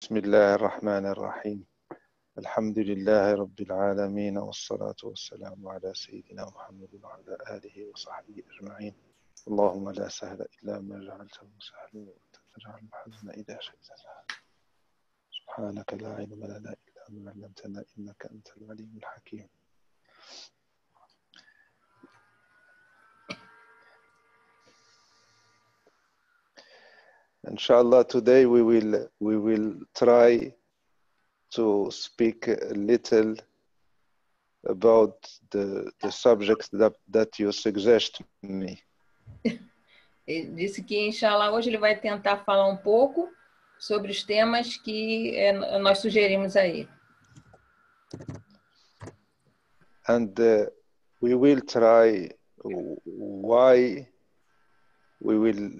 بسم الله الرحمن الرحيم الحمد لله رب العالمين والصلاة والسلام على سيدنا محمد وعلى آله وصحبه أجمعين اللهم لا سهل إلا ما جعلته سهلا وأنت تجعل الحزن إذا شئت سهلا سبحانك لا علم لنا إلا ما علمتنا إنك أنت العليم الحكيم. Inshallah, today we will try to speak a little about the subjects that you suggest me. Ele disse que, inshallah, hoje ele vai tentar falar um pouco sobre os temas que nós sugerimos a ele. And we will try why we will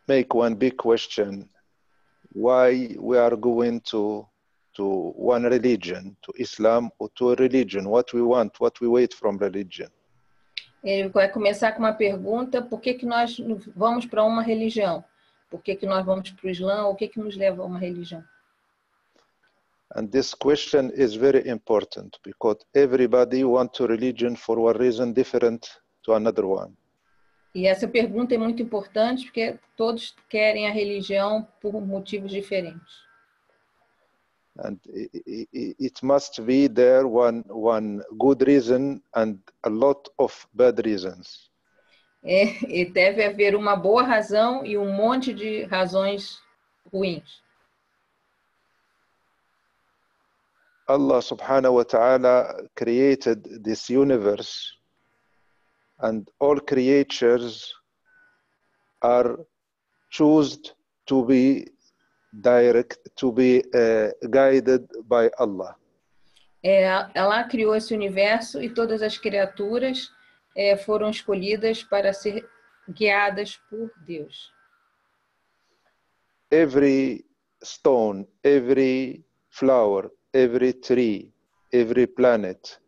make one big question, why we are going to one religion, to Islam or to a religion, what we want, what we wait from religion. Ele vai começar com uma pergunta: por que nós vamos para uma religião? Por que nós vamos para o Islã? O que nos leva a uma religião? And this question is very important because everybody wants a religion for one reason different to another one. E essa pergunta é muito importante porque todos querem a religião por motivos diferentes. And it must be there one good reason and a lot of bad reasons. E deve haver uma boa razão e um monte de razões ruins. Allah subhanahu wa ta'ala created this universe and all creatures are chosen to be guided by Allah. Allah criou esse universo e todas as criaturas foram escolhidas para ser guiadas por Deus. Every stone, every flower, every tree, every planet,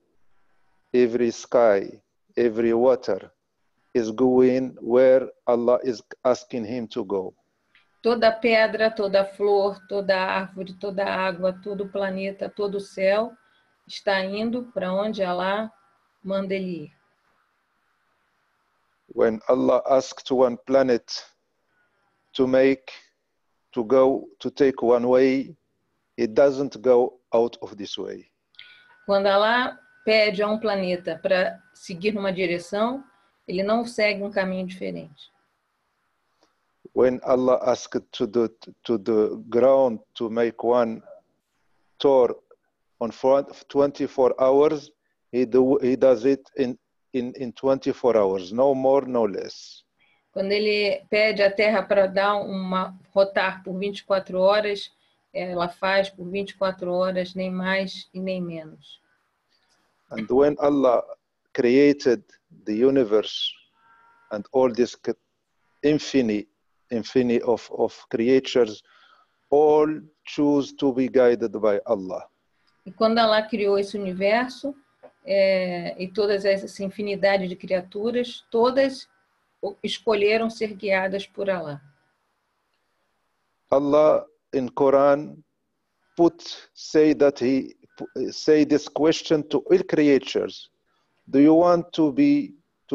every sky, every water is going where Allah is asking him to go. Toda pedra, toda flor, toda árvore, toda água, todo planeta, todo céu está indo para onde Allah manda ele ir. When Allah asked one planet to take one way, it doesn't go out of this way. Quando Allah pede a um planeta para seguir numa direção, ele não segue um caminho diferente. When Allah asked to the ground to make one tour on 24 hours, he does it in 24 hours, no more, no less. Quando ele pede a Terra para rotar por 24 horas, ela faz por 24 horas, nem mais e nem menos. And when Allah created the universe and all this infinity of creatures, all choose to be guided by Allah. E quando Allah criou esse universo e todas essa infinidade de criaturas, todas escolheram ser guiadas por Allah. Allah in Quran say this question to all creatures: do you want to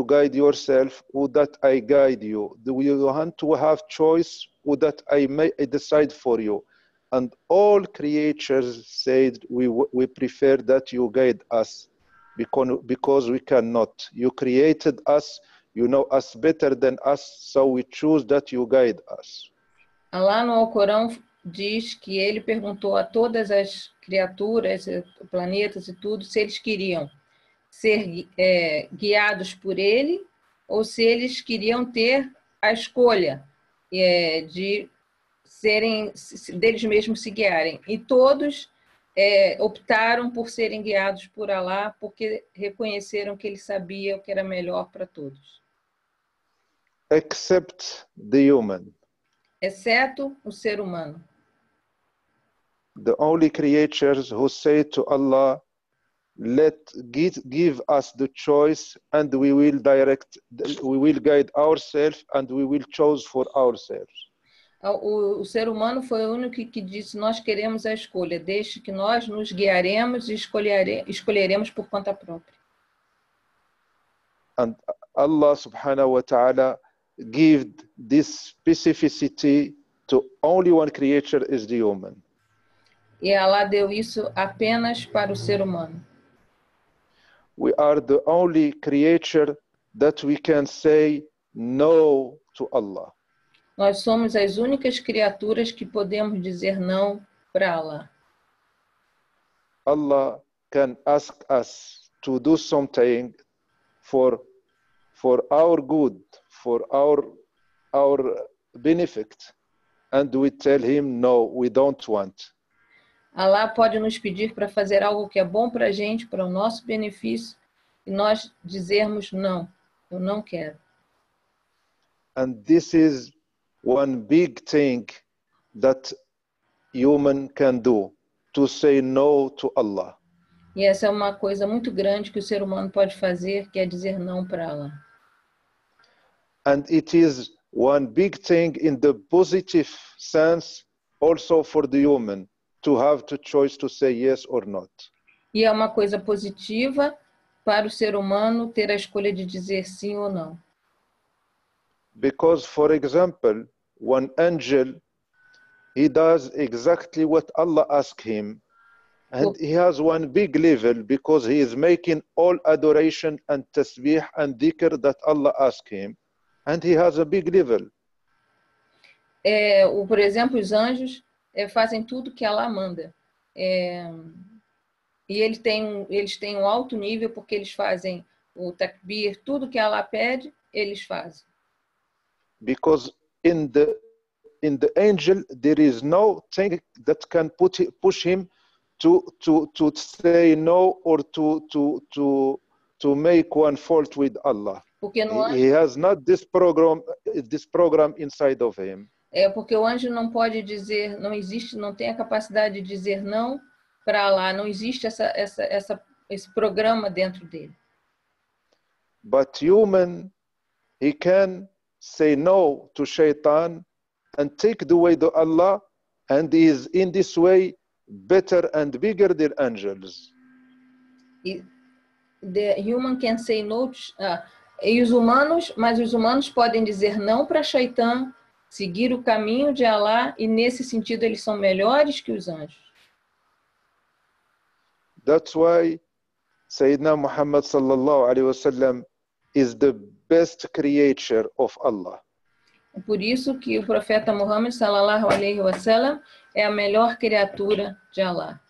guide yourself, or that I guide you? Do you want to have choice, or that I decide for you? And all creatures said, we prefer that you guide us because we cannot. You created us, you know us better than us, so we choose that you guide us. Allah no Alcorão diz que ele perguntou a todas as criaturas, planetas e tudo, se eles queriam ser guiados por ele ou se eles queriam ter a escolha de deles mesmos se guiarem. E todos optaram por serem guiados por Allah porque reconheceram que ele sabia o que era melhor para todos. Except the human. Exceto o ser humano. The only creatures who say to Allah, give us the choice and we will guide ourselves and we will choose for ourselves. O ser humano foi o único que disse: nós queremos a escolha, desde que nós nos guiaremos e escolheremos por conta própria. And Allah subhanahu wa ta'ala gave this specificity to only one creature, is the human. E Allah deu isso apenas para o ser humano. We are the only creature that we can say no to Allah. Nós somos as únicas criaturas que podemos dizer não para Allah. Allah can ask us to do something for our good, for our benefit, and we tell him no, we don't want. Allah pode nos pedir para fazer algo que é bom para a gente, para o nosso benefício, e nós dizermos não, eu não quero. And this is one big thing that human can do, to say no to Allah. E essa é uma coisa muito grande que o ser humano pode fazer, que é dizer não para Allah. And it is one big thing in the positive sense also for the human, to have to choice to say yes or not. E é uma coisa positiva para o ser humano ter a escolha de dizer sim ou não. Because, for example, one angel, he does exactly what Allah asked him, and he has one big level because he is making all adoration and tasbih and dhikr that Allah asked him, and he has a big level. Por exemplo, os anjos fazem tudo que Allah manda. E eles têm um alto nível porque eles fazem o takbir, tudo que Allah pede, eles fazem. Because in the angel there is no thing that can push him to say no or to make one fault with Allah. Porque no anjo, he has not this program inside of him. Porque o anjo não pode dizer, não tem a capacidade de dizer não para Allah, não existe esse programa dentro dele. But human, he can say no to shaitan and take the way to Allah, and is in this way better and bigger than angels. The human can say no e os humanos podem dizer não para Shaitan, seguir o caminho de Allah, e nesse sentido eles são melhores que os anjos. That's why Sayyidina Muhammad sallallahu alaihi wasallam is the best creature of Allah. É por isso que o profeta Muhammad sallallahu alaihi wasallam é a melhor criatura de Allah.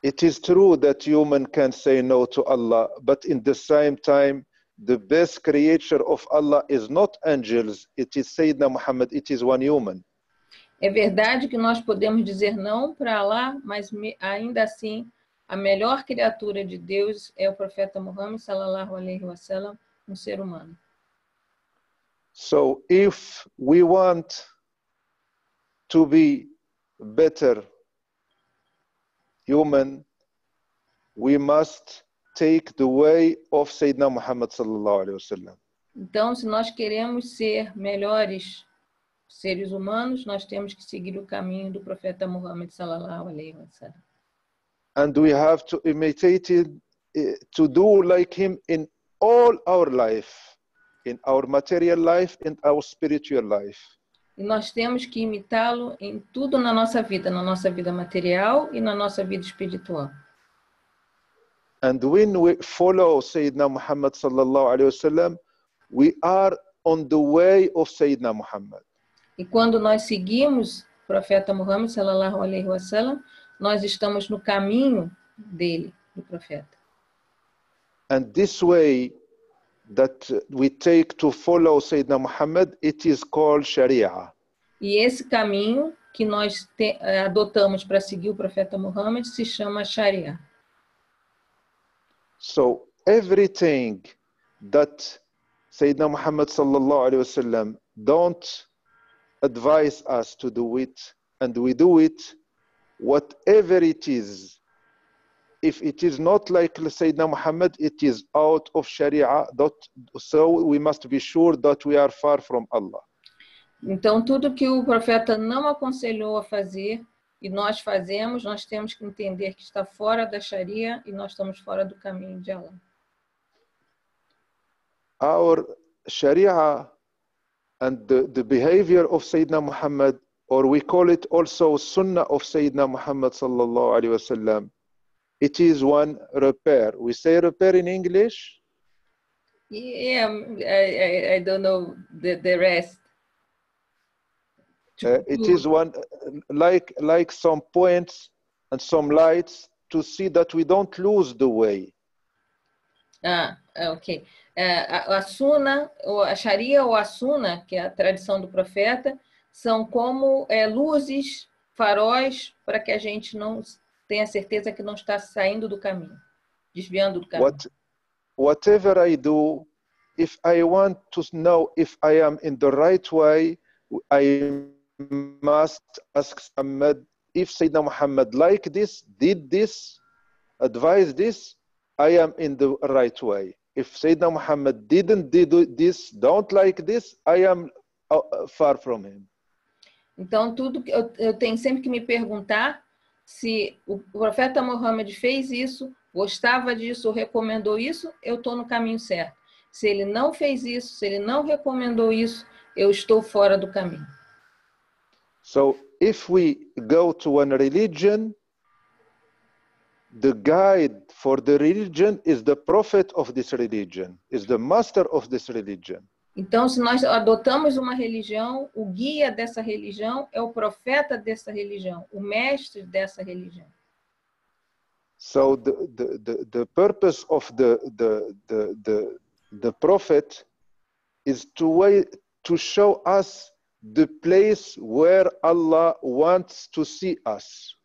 It is true that human can say no to Allah, but in the same time, the best creature of Allah is not angels, it is Sayyidina Muhammad, it is one human. É verdade que nós podemos dizer não para Allah, mas ainda assim, a melhor criatura de Deus é o profeta Muhammad sallallahu alaihi wasallam, um ser humano. So if we want to be better human, we must take the way of Sayyidina Muhammad sallallahu alaihi wasallam. Então, se nós queremos ser melhores seres humanos, nós temos que seguir o caminho do profeta Muhammad sallallahu alaihi wasallam. And we have to imitate it, to do like him in all our life, in our material life, in our spiritual life. E nós temos que imitá-lo em tudo na nossa vida material e na nossa vida espiritual. And when we follow Sayyidina Muhammad sallallahu alaihi wasallam, we are on the way of Sayyidina Muhammad. E quando nós seguimos o profeta Muhammad sallallahu alaihi wasallam, nós estamos no caminho dele, do profeta. And this way that we take to follow Sayyidina Muhammad, it is called Sharia. E esse caminho que nós adotamos para seguir o profeta Muhammad se chama Sharia. So everything that Sayyidina Muhammad sallallahu alaihi wasallam don't advise us to do it, and we do it, whatever it is, if it is not like Sayyidina Muhammad, it is out of Sharia, so we must be sure that we are far from Allah. Então, tudo que o profeta não aconselhou a fazer e nós fazemos, nós temos que entender que está fora da Sharia e nós estamos fora do caminho de Allah. Our Sharia and the behavior of Sayyidina Muhammad, or we call it also Sunnah of Sayyidina Muhammad sallallahu alaihi wasallam, it is one repair. We say repair in English? Yeah, I don't know the rest. It is one, like some points and some lights to see that we don't lose the way. Ok. A Sunnah, a Sharia ou a Sunnah, que é a tradição do profeta, são como luzes, faróis, para que a gente não tenha certeza que não está saindo do caminho, desviando do caminho. Whatever I do, if I want to know if I am in the right way, I must ask Muhammad, if Sayyidina Muhammad like this, did this, advised this, I am in the right way. If Sayyidina Muhammad didn't do this, don't like this, I am far from him. Então, tudo que eu tenho sempre que me perguntar se o profeta Muhammad fez isso, gostava disso ou recomendou isso, eu estou no caminho certo. Se ele não fez isso, se ele não recomendou isso, eu estou fora do caminho. So, if we go to one religion, the guide for the religion is the prophet of this religion, is the master of this religion. Então, se nós adotamos uma religião, o guia dessa religião é o profeta dessa religião, o mestre dessa religião. So the purpose of the prophet is to show us the place where Allah wants to see us.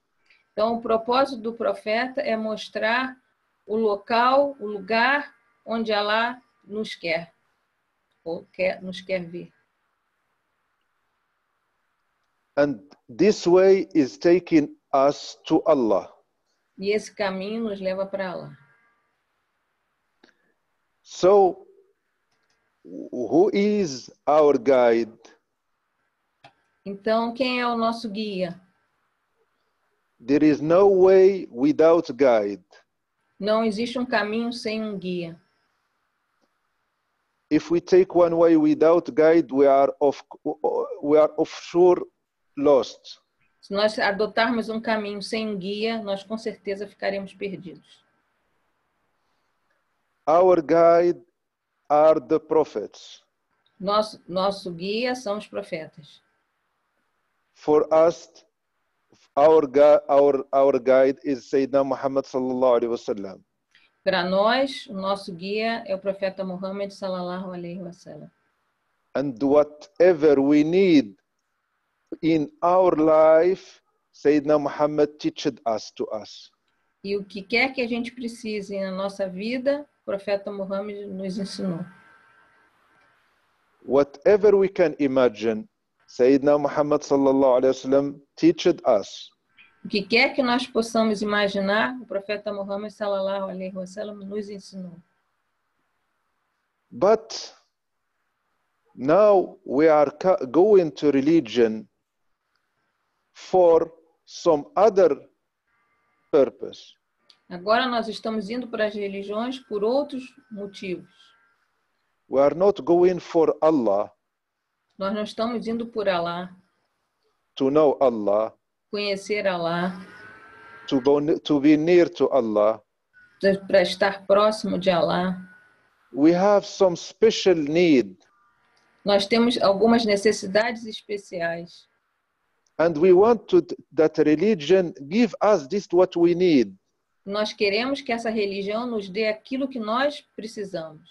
Então, o propósito do profeta é mostrar o local, o lugar onde Allah nos quer, ou nos quer ver. And this way is taking us to Allah. E esse caminho nos leva para Allah. So, who is our guide? Então, quem é o nosso guia? There is no way without guide. Não existe um caminho sem um guia. If we take one way without guide, we are of sure lost. Se nós adotarmos um caminho sem um guia, nós com certeza ficaremos perdidos. Our guide are the prophets. Nosso guia são os profetas. For us, our guide is Sayyidina Muhammad sallallahu alaihi wasallam. Para nós, o nosso guia é o profeta Muhammad sallallahu alaihi wasallam. And whatever we need in our life, Sayyidina Muhammad teached us to us. E o que quer que a gente precise na nossa vida, o profeta Muhammad nos ensinou. Whatever we can imagine, Sayyidina Muhammad sallallahu alaihi wasallam teached us. O que quer que nós possamos imaginar, o profeta Muhammad sallallahu alaihi wasallam nos ensinou. But now we are going to religion for some other purpose. Agora nós estamos indo para as religiões por outros motivos. We are not going for Allah, Nós não estamos indo por Allah, to know Allah, conhecer Allah, to be near to Allah. para estar próximo de Allah. We have some special need. Nós temos algumas necessidades especiais. And we want that religion give us this what we need. Nós queremos que essa religião nos dê aquilo que nós precisamos.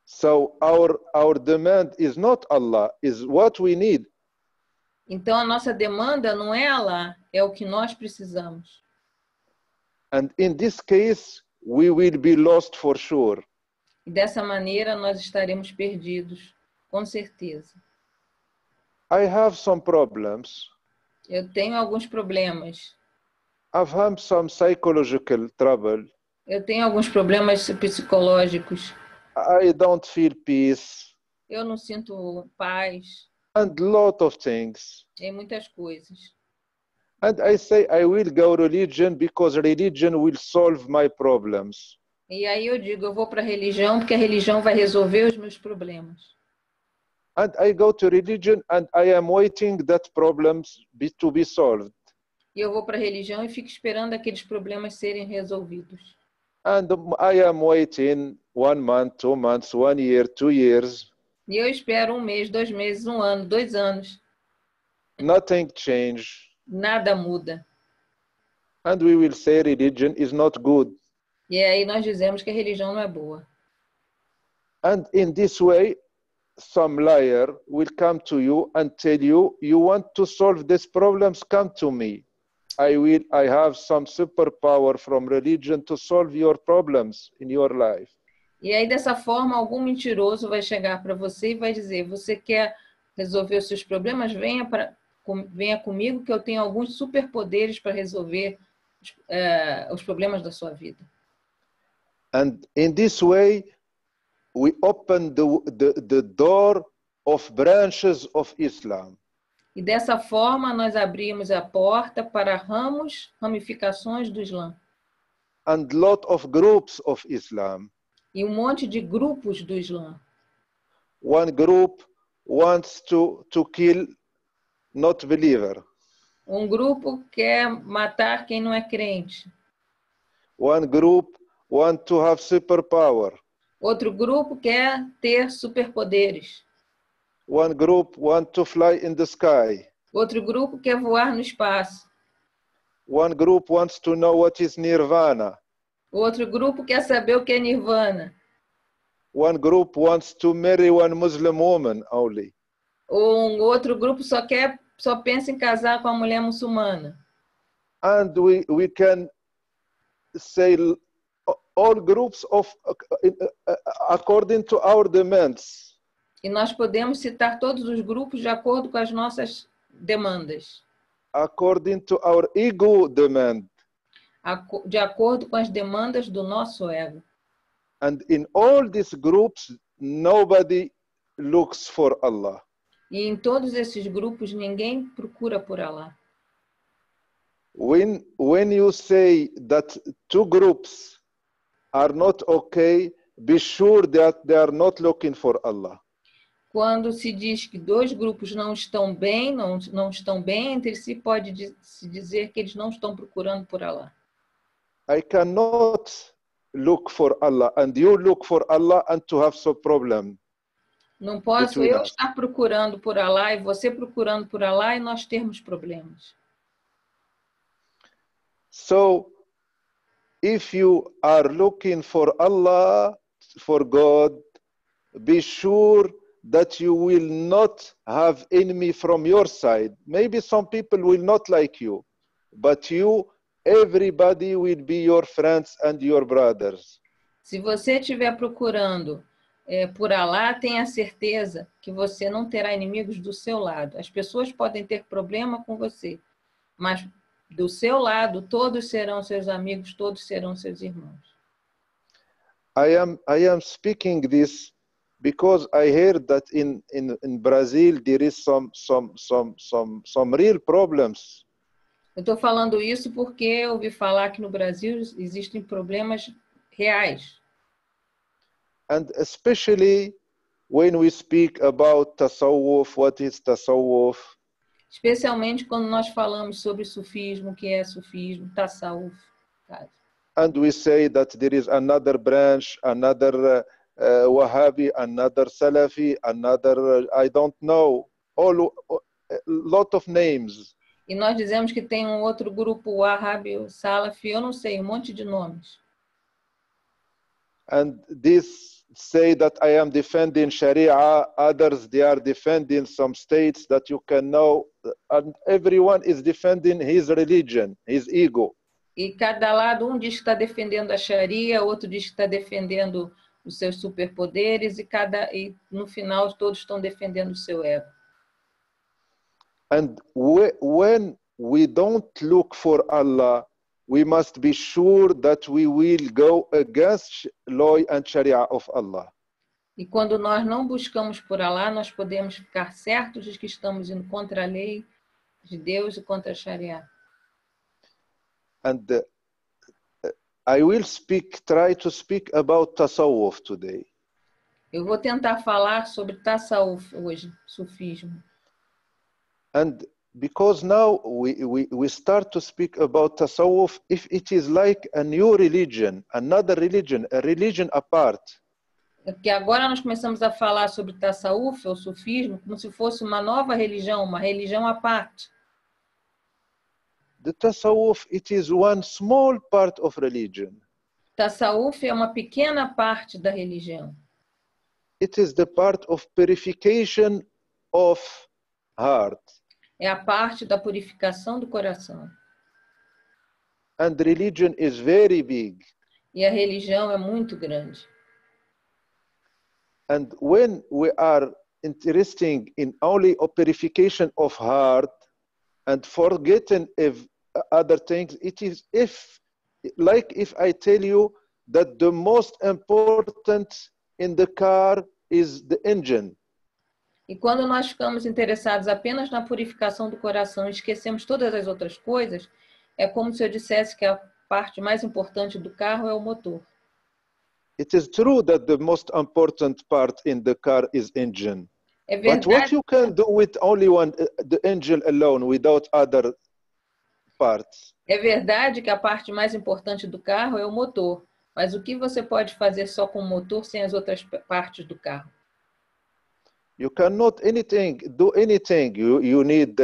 So our demand is not Allah, is what we need. Então a nossa demanda não é Allah, é o que nós precisamos. And in this case, we will be lost for sure. E dessa maneira nós estaremos perdidos, com certeza. I have some problems. Eu tenho alguns problemas. I've had some psychological trouble. Eu tenho alguns problemas psicológicos. I don't feel peace. Eu não sinto paz. and lot of things. Em muitas coisas. And I say I will go religion because religion will solve my problems. E aí eu digo, eu vou para a religião porque a religião vai resolver os meus problemas. And I go to religion and I am waiting that problems to be solved. E eu vou para a religião e fico esperando aqueles problemas serem resolvidos. And I am waiting 1 month, 2 months, 1 year, 2 years. E eu espero 1 mês, 2 meses, 1 ano, 2 anos. Nothing change. Nada muda. And we will say religion is not good. E aí nós dizemos que a religião não é boa. And in this way, some liar will come to you and tell you, you want to solve these problems, come to me. I have some superpower from religion to solve your problems in your life. E aí dessa forma, algum mentiroso vai chegar para você e vai dizer, você quer resolver os seus problemas? Venha comigo que eu tenho alguns superpoderes para resolver os problemas da sua vida. And in this way, we open the door of branches of Islam. E dessa forma, nós abrimos a porta para ramificações do Islã. And lot of groups of Islam. E monte de grupos do Islã. One group wants to kill not believer. Grupo quer matar quem não é crente. One group wants to have superpower. Outro grupo quer ter superpoderes. One group wants to fly in the sky. Outro grupo quer voar no espaço. One group wants to know what is nirvana. Outro grupo quer saber o que é nirvana. One group wants to marry one Muslim woman only. Outro grupo só pensa em casar com a mulher muçulmana. And we can say all groups according to our demands. E nós podemos citar todos os grupos de acordo com as nossas demandas. According to our ego demand. De acordo com as demandas do nosso ego. And in all these groups, nobody looks for Allah. E em todos esses grupos, ninguém procura por Allah. When you say that 2 groups are not okay, be sure that they are not looking for Allah. Quando se diz que 2 grupos não estão bem, não estão bem entre si, pode-se dizer que eles não estão procurando por Allah. I cannot look for Allah and you look for Allah and to have some problem. Não posso eu estar procurando por Allah e você procurando por Allah e nós termos problemas. So, if you are looking for Allah, for God, be sure that you will not have enemy from your side. Maybe some people will not like you, but everybody will be your friends and your brothers. Se você estiver procurando por Allah, tenha certeza que você não terá inimigos do seu lado. As pessoas podem ter problema com você, mas do seu lado, todos serão seus amigos, todos serão seus irmãos. I am speaking this because I heard that in Brazil there is some real problems. Eu estou falando isso porque eu ouvi falar que no Brasil existem problemas reais. And especially when we speak about Tasawwuf, what is Tasawwuf? Especialmente quando nós falamos sobre sufismo, o que é sufismo, Tasawwuf. And we say that there is another branch, another Wahhabi, another Salafi, another, I don't know, a lot of names. E nós dizemos que tem um outro grupo, Wahhabi, Salafi, eu não sei, um monte de nomes. And this say that I am defending Sharia, others they are defending some states that you can know, and everyone is defending his religion, his ego. E cada lado, diz que está defendendo a Sharia, outro diz que está defendendo os seus superpoderes, e no final todos estão defendendo o seu ego. And when we don't look for Allah, we must be sure that we will go against law and Sharia of Allah. E quando nós não buscamos por Allah, nós podemos ficar certos de que estamos indo contra a lei de Deus e contra a Sharia. And I will try to speak about Tasawwuf today. Eu vou tentar falar sobre Tasawwuf hoje, sufismo. And because now we start to speak about Tasawwuf, if it is like a new religion, another religion, a religion apart. Porque agora nós começamos a falar sobre Tasawwuf, ou sufismo, como se fosse uma nova religião, uma religião à parte. The Tasawwuf, it is one small part of religion. Tasawwuf é uma pequena parte da religião. It is the part of purification of heart. É a parte da purificação do coração. And religion is very big. E a religião é muito grande. And when we are interested in only a purification of heart and forgetting other things, it is if I tell you that the most important in the car is the engine. E quando nós ficamos interessados apenas na purificação do coração e esquecemos todas as outras coisas, é como se eu dissesse que a parte mais importante do carro é o motor. It is true that the most important part in the car is engine. É verdade. But what you can do with only the engine alone, without other parts? É verdade que a parte mais importante do carro é o motor. Mas o que você pode fazer só com o motor sem as outras partes do carro? You cannot do anything. You need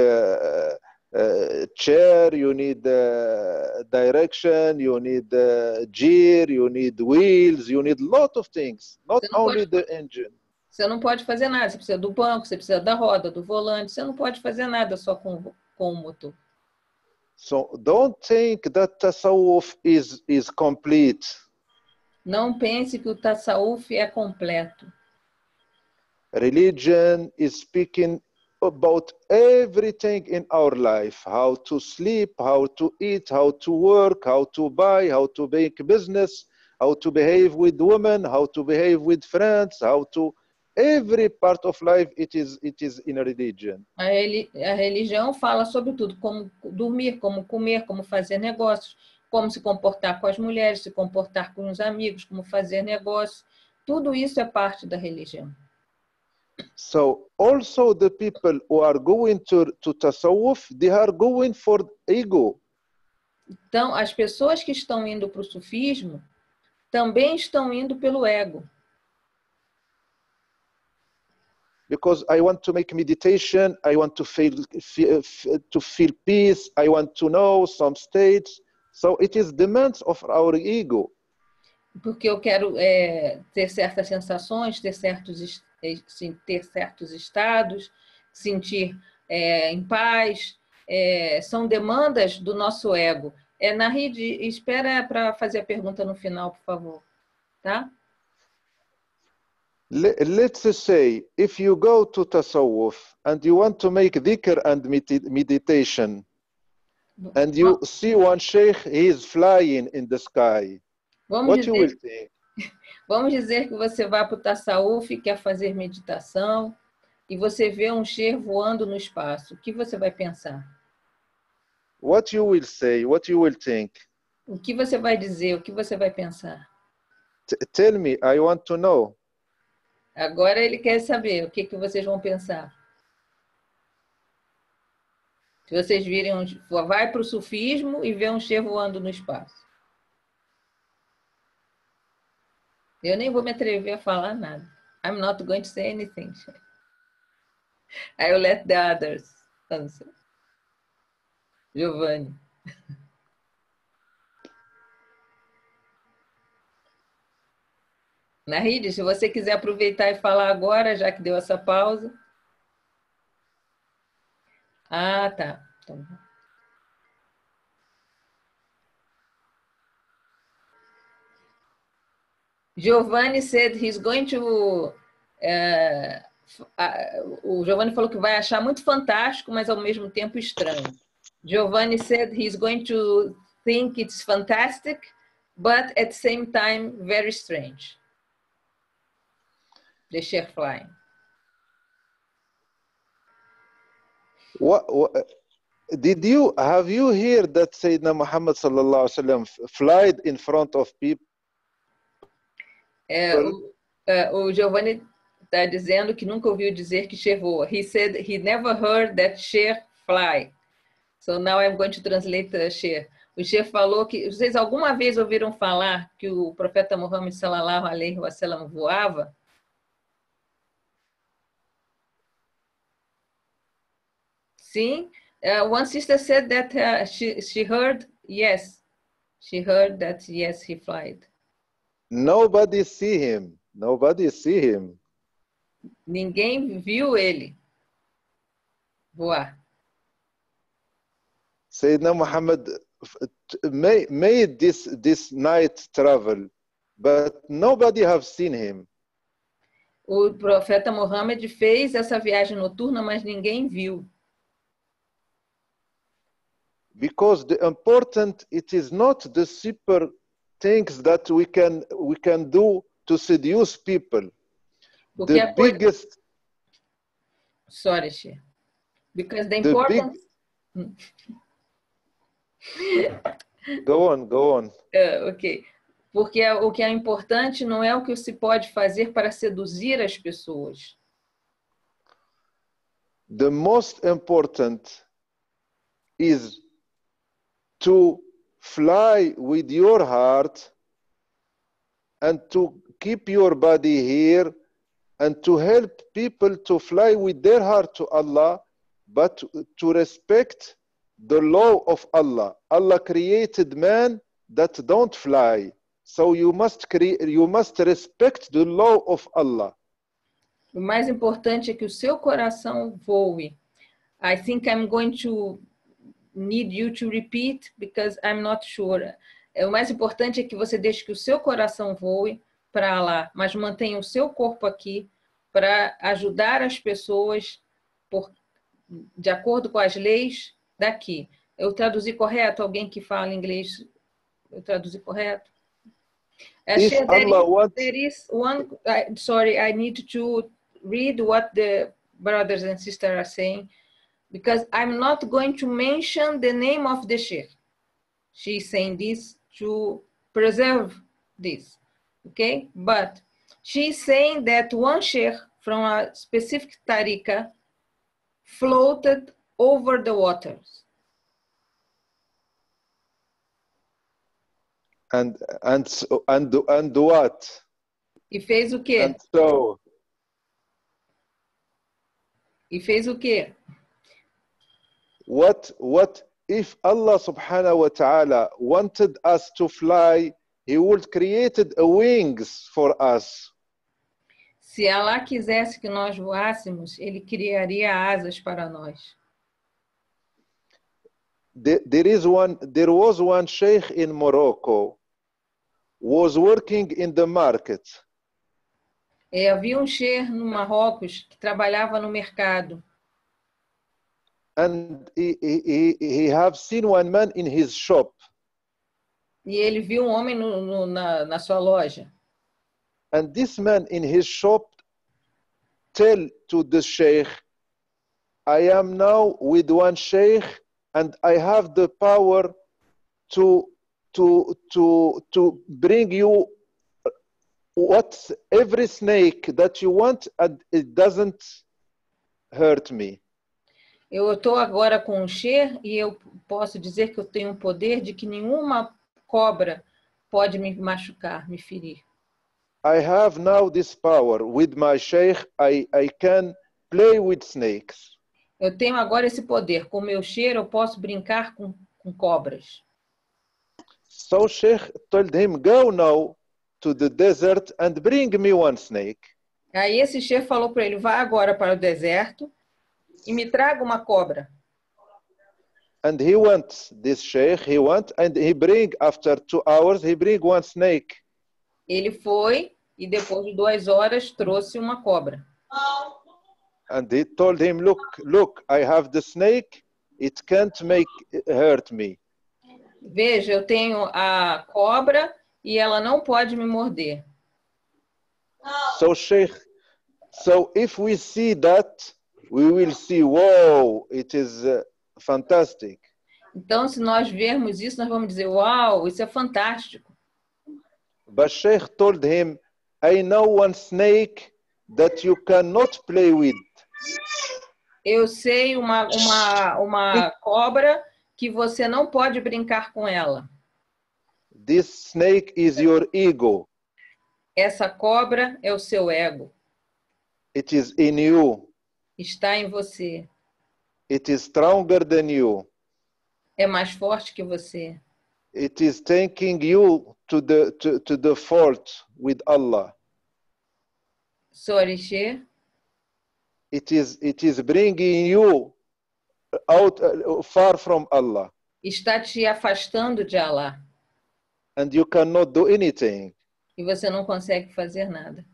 chair, you need direction, you need gear, you need wheels, you need a lot of things, not only the engine. Você não pode fazer nada. Você precisa do banco, você precisa da roda, do volante. Você não pode fazer nada só com o motor. So don't think that Tasawwuf is complete. Não pense que o Tasawwuf é completo. Religion is speaking about everything in our life: how to sleep, how to eat, how to work, how to buy, how to make business, how to behave with women, how to behave with friends, how to every part of life. It is in a religion. A religião fala sobre tudo: como dormir, como comer, como fazer negócios, como se comportar com as mulheres, se comportar com os amigos, como fazer negócios. Tudo isso é parte da religião. So also the people who are going to Tasawwuf, they are going for ego. Então, as pessoas que estão indo para o sufismo também estão indo pelo ego. Because I want to make meditation, I want to feel peace, I want to know some states. So it is demands of our ego. Porque eu quero ter certas sensações, ter certos estados, sentir em paz. São demandas do nosso ego. Nahid, espera para fazer a pergunta no final, por favor. Tá? Let's say, if you go to Tasawwuf and you want to make dhikr and meditation, and you see one sheikh, he is flying in the sky, what you will think? Vamos dizer que você vai para o Tasawwuf e quer fazer meditação e você vê um sheikh voando no espaço. O que você vai pensar? What you will say? What you will think? O que você vai dizer? O que você vai pensar? Tell me, I want to know. Agora ele quer saber o que vocês vão pensar. Se vocês virem, vai para o sufismo e vê um sheikh voando no espaço. Eu nem vou me atrever a falar nada. I'm not going to say anything. I will let the others answer. Giovanni. Nahid, se você quiser aproveitar e falar agora, já que deu essa pausa. Ah, tá. Então, Giovanni said he's going to... o Giovanni falou que vai achar muito fantástico, mas ao mesmo tempo estranho. Giovanni said he's going to think it's fantastic, but at the same time very strange. the sheikh flying. Have you heard that Sayyidina Muhammad sallallahu alaihi wasallam flied in front of people? O Giovanni está dizendo que nunca ouviu dizer que sheikh voa. He said he never heard that sheikh fly. So now I'm going to translate the sheikh. O sheikh falou que... Vocês alguma vez ouviram falar que o profeta Muhammad sallallahu alaihi wasallam voava? Sim. One sister said that she heard, yes. She heard that, yes, he flied. Nobody see him. Nobody see him. Ninguém viu ele voar. Sayyidina Muhammad made this night travel, but nobody have seen him. O profeta Muhammad fez essa viagem noturna, mas ninguém viu. Because the important, it is not the super things that we can do to seduce people. Porque the biggest. Sorry, Sheikh. Because the important. Go on. Ok. Porque o que é importante não é o que se pode fazer para seduzir as pessoas. The most important is to fly with your heart and to keep your body here and to help people to fly with their heart to Allah, but to respect the law of Allah. Allah created man that don't fly. So you must respect the law of Allah. O mais importante é que o seu coração voe. I think I'm going to need you to repeat because I'm not sure. O mais importante é que você deixe que o seu coração voe para lá, mas mantenha o seu corpo aqui para ajudar as pessoas de acordo com as leis daqui. Eu traduzi correto? Alguém que fala inglês, eu traduzi correto? There is one, sorry, I need to read what the brothers and sisters are saying, because I'm not going to mention the name of the sheikh. She's saying this to preserve this, okay? But she's saying that one sheikh from a specific tariqa floated over the waters. And what? E fez o quê? And so. E fez o quê? What if Allah subhanahu wa ta'ala wanted us to fly, he would created wings for us. Se Allah quisesse que nós voássemos, ele criaria asas para nós. There was one sheikh in Morocco was working in the market. Havia um sheikh no Marrocos que trabalhava no mercado. And he have seen one man in his shop. E ele viu um homem na sua loja. And this man in his shop tell to the sheikh, I am now with one sheikh and I have the power to bring you every snake that you want and it doesn't hurt me. Eu estou agora com um sheikh e eu posso dizer que eu tenho o poder de que nenhuma cobra pode me machucar, me ferir. I have now this power with my sheikh. I can play with snakes. Eu tenho agora esse poder. Com o meu sheikh eu posso brincar com cobras. So sheikh told him, go now to the desert and bring me one snake. Aí esse sheikh falou para ele, vá agora para o deserto e me traga uma cobra. And he went, this sheikh, and he bring, after 2 hours, he bring one snake. Ele foi e depois de 2 horas trouxe uma cobra. And he told him, look, I have the snake, it can't hurt me. Veja, eu tenho a cobra e ela não pode me morder. So sheikh So if we see that, we will see, wow, it is fantastic. Então, se nós vermos isso, nós vamos dizer, uau, isso é fantástico. But Sheikh told him, I know one snake that you cannot play with. Eu sei uma cobra que você não pode brincar com ela. This snake is your ego. Essa cobra é o seu ego. It is in you. Está em você. It is stronger than you. É mais forte que você. It is taking you to the fault with Allah. Sorry, Sheikh. It is bringing you out far from Allah. Está te afastando de Allah. And you cannot do anything. E você não consegue fazer nada.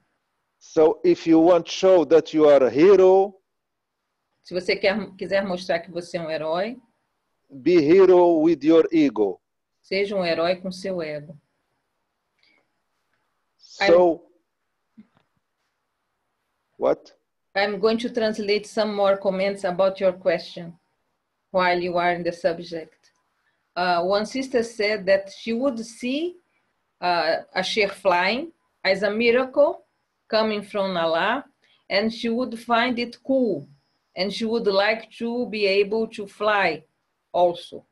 So if you want to show that you are a hero, se você quiser mostrar que você é um herói, be hero with your ego. Seja um herói com seu ego. So, what? I'm going to translate some more comments about your question while you are in the subject. One sister said that she would see a sheikh flying as a miracle coming from Allah, and she would find it cool, and she would like to be able to fly also.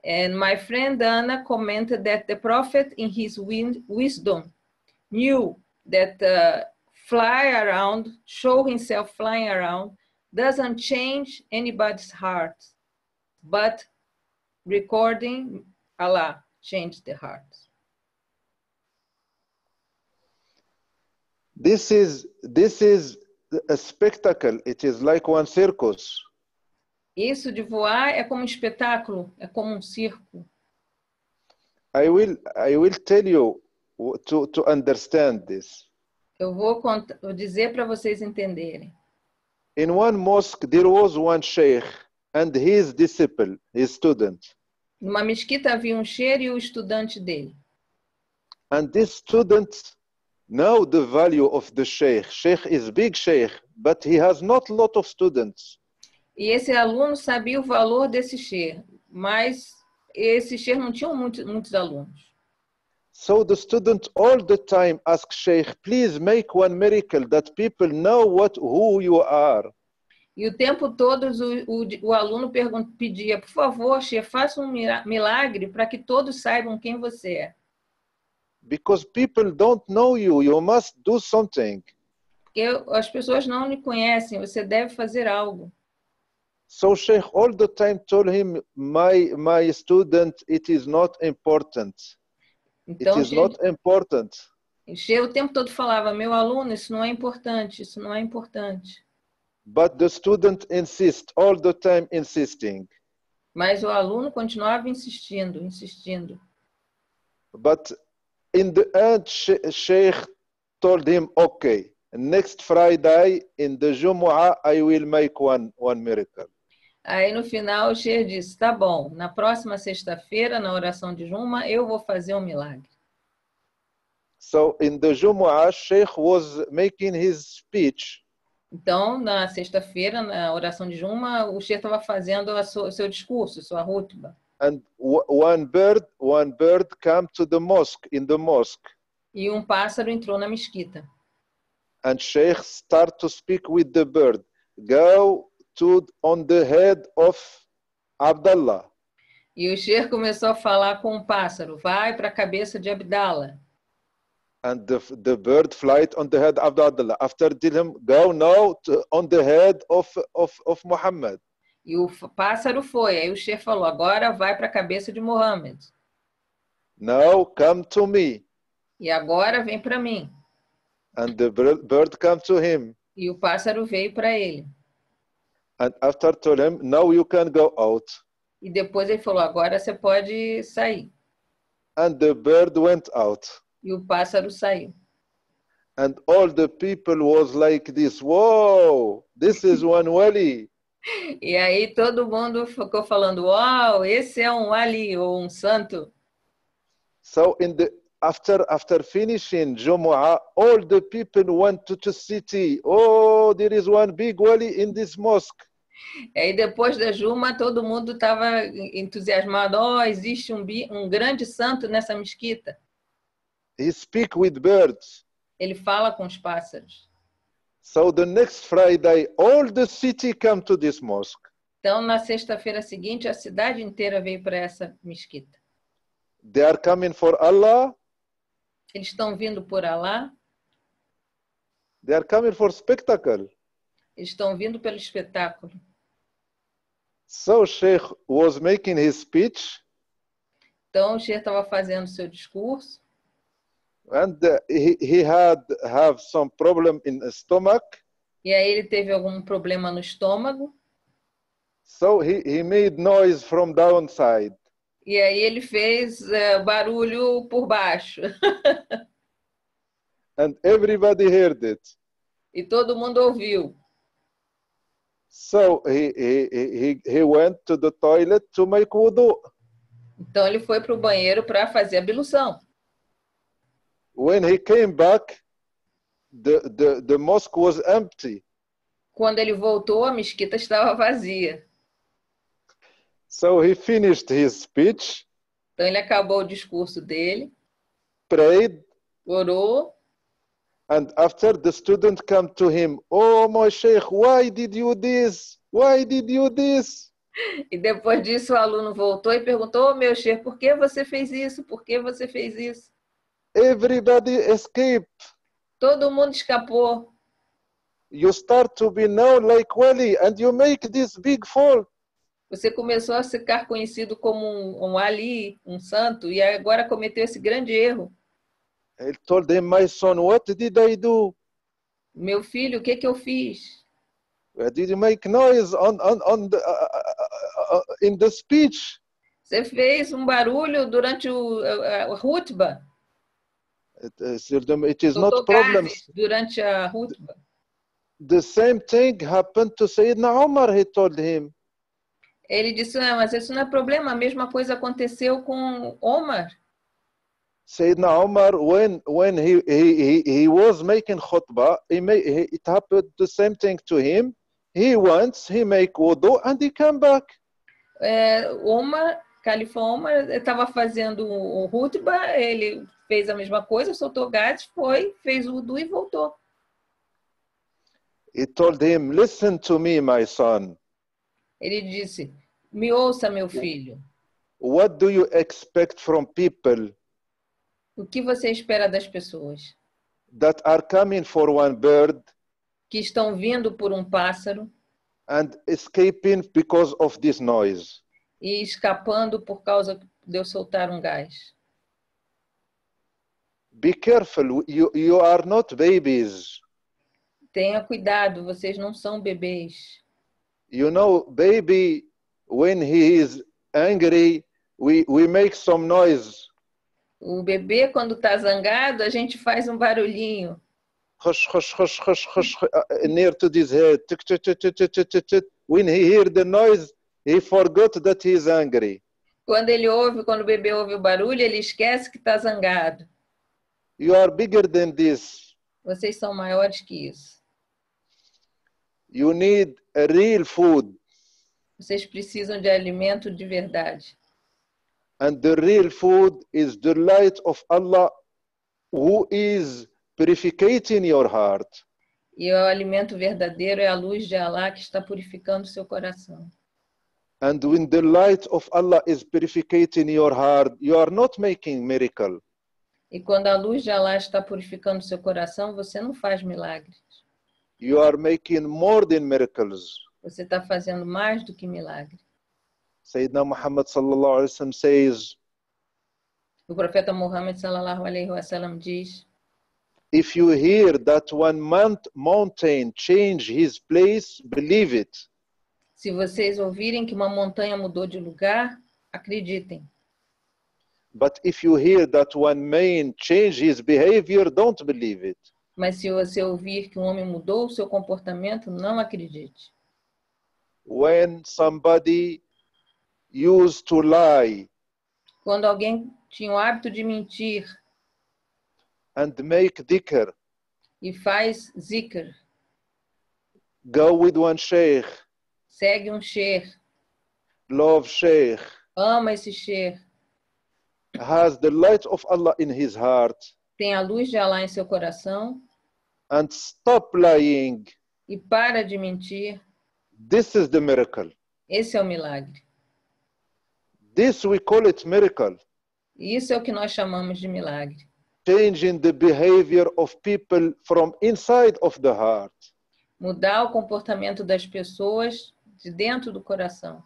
And my friend Anna commented that the Prophet in his wisdom knew that fly around, show himself flying around, doesn't change anybody's heart, but recording Allah changed the heart. This is a spectacle. It is like one circus. Isso de voar é como um espetáculo, é como um circo. I will tell you to understand this. Eu vou dizer para vocês entenderem. In one mosque there was one sheikh and his disciple, his student. Numa mesquita havia um sheikh e o estudante dele. And this student know the value of the sheikh. Sheikh is big sheikh, but he has not a lot of students. E esse aluno sabia o valor desse sheikh, mas esse sheikh não tinha muitos alunos. So the student all the time asks sheikh, please make one miracle that people know who you are. E o tempo todo o aluno pedia, por favor, sheikh, faça um milagre para que todos saibam quem você é. Because people don't know you, you must do something. Porque as pessoas não lhe conhecem, você deve fazer algo. So Sheikh all the time told him, my student, it is not important. Então, it is not important. Sheikh o tempo todo falava, meu aluno, isso não é importante, isso não é importante. But the student insists, all the time insisting. Mas o aluno continuava insistindo. But in the end, Sheikh told him, okay, next Friday in the Jumu'ah, I will make one miracle. Aí no final o sheikh disse, tá bom, na próxima sexta-feira, na oração de Juma, eu vou fazer um milagre. So in the Jumu'ah, Sheikh was making his speech. Então, na sexta-feira, na oração de Juma, o sheikh estava fazendo o seu discurso, sua rutba. And one bird came to the mosque, in the mosque. E um pássaro entrou na mesquita. And Sheikh started to speak with the bird. Go on the head of Abdullah. E o sheikh começou a falar com o pássaro. Vai para a cabeça de Abdallah. And the bird flight on the head of Abdullah. After him, go now on the head of Muhammad. E o pássaro foi. Aí o sheikh falou, agora vai para a cabeça de Muhammad. Now come to me. E agora vem para mim. And the bird came to him. E o pássaro veio para ele. And after told him, now you can go out. E depois ele falou, agora você pode sair. And the bird went out. E o pássaro saiu. And all the people was like this, whoa, this is one wali. E aí todo mundo ficou falando, uau, esse é um wali, ou um santo. So after finishing Jumu'ah, all the people went to the city. Oh, there is one big wali in this mosque. Aí depois da Juma, todo mundo estava entusiasmado. Oh, existe um grande santo nessa mesquita. He speak with birds. Ele fala com os pássaros. So the next Friday, all the city come to this mosque. Então, na sexta-feira seguinte, a cidade inteira veio para essa mesquita. They are coming for Allah. Eles estão vindo por Alá. They are coming for spectacle. Eles estão vindo pelo espetáculo. So Sheikh was making his speech. Então, o sheikh estava fazendo seu discurso. And he have some problem in the stomach. E aí ele teve algum problema no estômago. So he made noise from downside. E aí ele fez barulho por baixo. And everybody heard it. E todo mundo ouviu. So he went to the toilet to make wudu. Então ele foi para o banheiro para fazer a ablução. When he came back, the mosque was empty. Quando ele voltou, a mesquita estava vazia. So he finished his speech. Então ele acabou o discurso dele. Prayed. Orou. And after the student come to him, oh my sheikh, why did you this? Why did you this? E depois disso o aluno voltou e perguntou, oh, meu sheikh, por que você fez isso? Por que você fez isso? Everybody escaped. Todo mundo escapou. You start to be known like wali and you make this big fault. Você começou a ficar conhecido como um ali, um santo, e agora cometeu esse grande erro. He told him, my son, what did I do? Meu filho, o que que eu fiz? Did you make noise in the speech? Você fez um barulho durante a hutba. It is not problem. Durante a hutba. The same thing happened to Sayyidina Umar, he told him. Ele disse, mas isso não é problema, a mesma coisa aconteceu com Omar. Sayyidina Umar, when he was making khutbah, it happened the same thing to him. He make wudu and he came back. Califa Omar estava fazendo o hutba, ele fez a mesma coisa, soltou gases, fez o wudu e voltou. He told him, listen to me, my son. Ele disse, me ouça, meu filho. What do you expect from people? O que você espera das pessoas? That are coming for one bird. Que estão vindo por um pássaro. And escaping because of this noise. E escapando por causa de eu soltar um gás. Be careful, you are not babies. Tenha cuidado, vocês não são bebês. You know, baby, when he is angry, we make some noise. O bebê, quando está zangado, a gente faz um barulhinho. Hush, hush, hush, hush, hush, near to his head. When he hear the noise, he forgot that he is angry. Quando o bebê ouve o barulho, ele esquece que está zangado. You are bigger than this. Vocês são maiores que isso. You need a real food. Vocês precisam de alimento de verdade. And the real food is the light of Allah, who is purificating your heart. E o alimento verdadeiro é a luz de Allah que está purificando seu coração. And when the light of Allah is purificating your heart, you are not making miracle. E quando a luz de Allah está purificando seu coração, você não faz milagres. You are making more than miracles. Você está fazendo mais do que milagre. Sayyidina Muhammad sallallahu alaihi wasallam says, o profeta Muhammad sallallahu alaihi wasallam diz, if you hear that one mountain change his place, believe it. Se vocês ouvirem que uma montanha mudou de lugar, acreditem. But if you hear that one man change his behavior, don't believe it. Mas se você ouvir que um homem mudou o seu comportamento, não acredite. When somebody used to lie, quando alguém tinha o hábito de mentir, and make dhikr. e faz zikr, Go with one sheikh, segue um sheikh, love sheikh, ama esse sheikh, has the light of Allah in his heart, tem a luz de Allah em seu coração and stop lying. e para de mentir. This is the miracle. Esse é o milagre. This we call it miracle. Isso é o que nós chamamos de milagre. Changing the behavior of people from inside of the heart. Mudar o comportamento das pessoas de dentro do coração.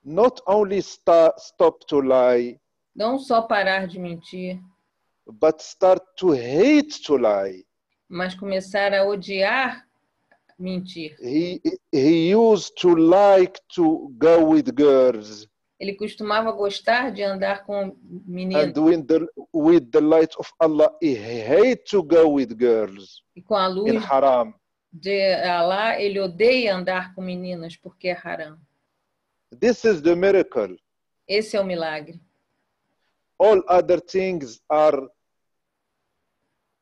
Not only stop to lie, Não só parar de mentir, but start to hate to lie. mas começar a odiar mentir. He used to like to go with girls. Ele costumava gostar de andar com meninos. And with the light of Allah, he hate to go with girls E com a in luz haram. de Allah, ele odeia andar com meninas porque é haram. This is the miracle. Esse é o milagre. All other things are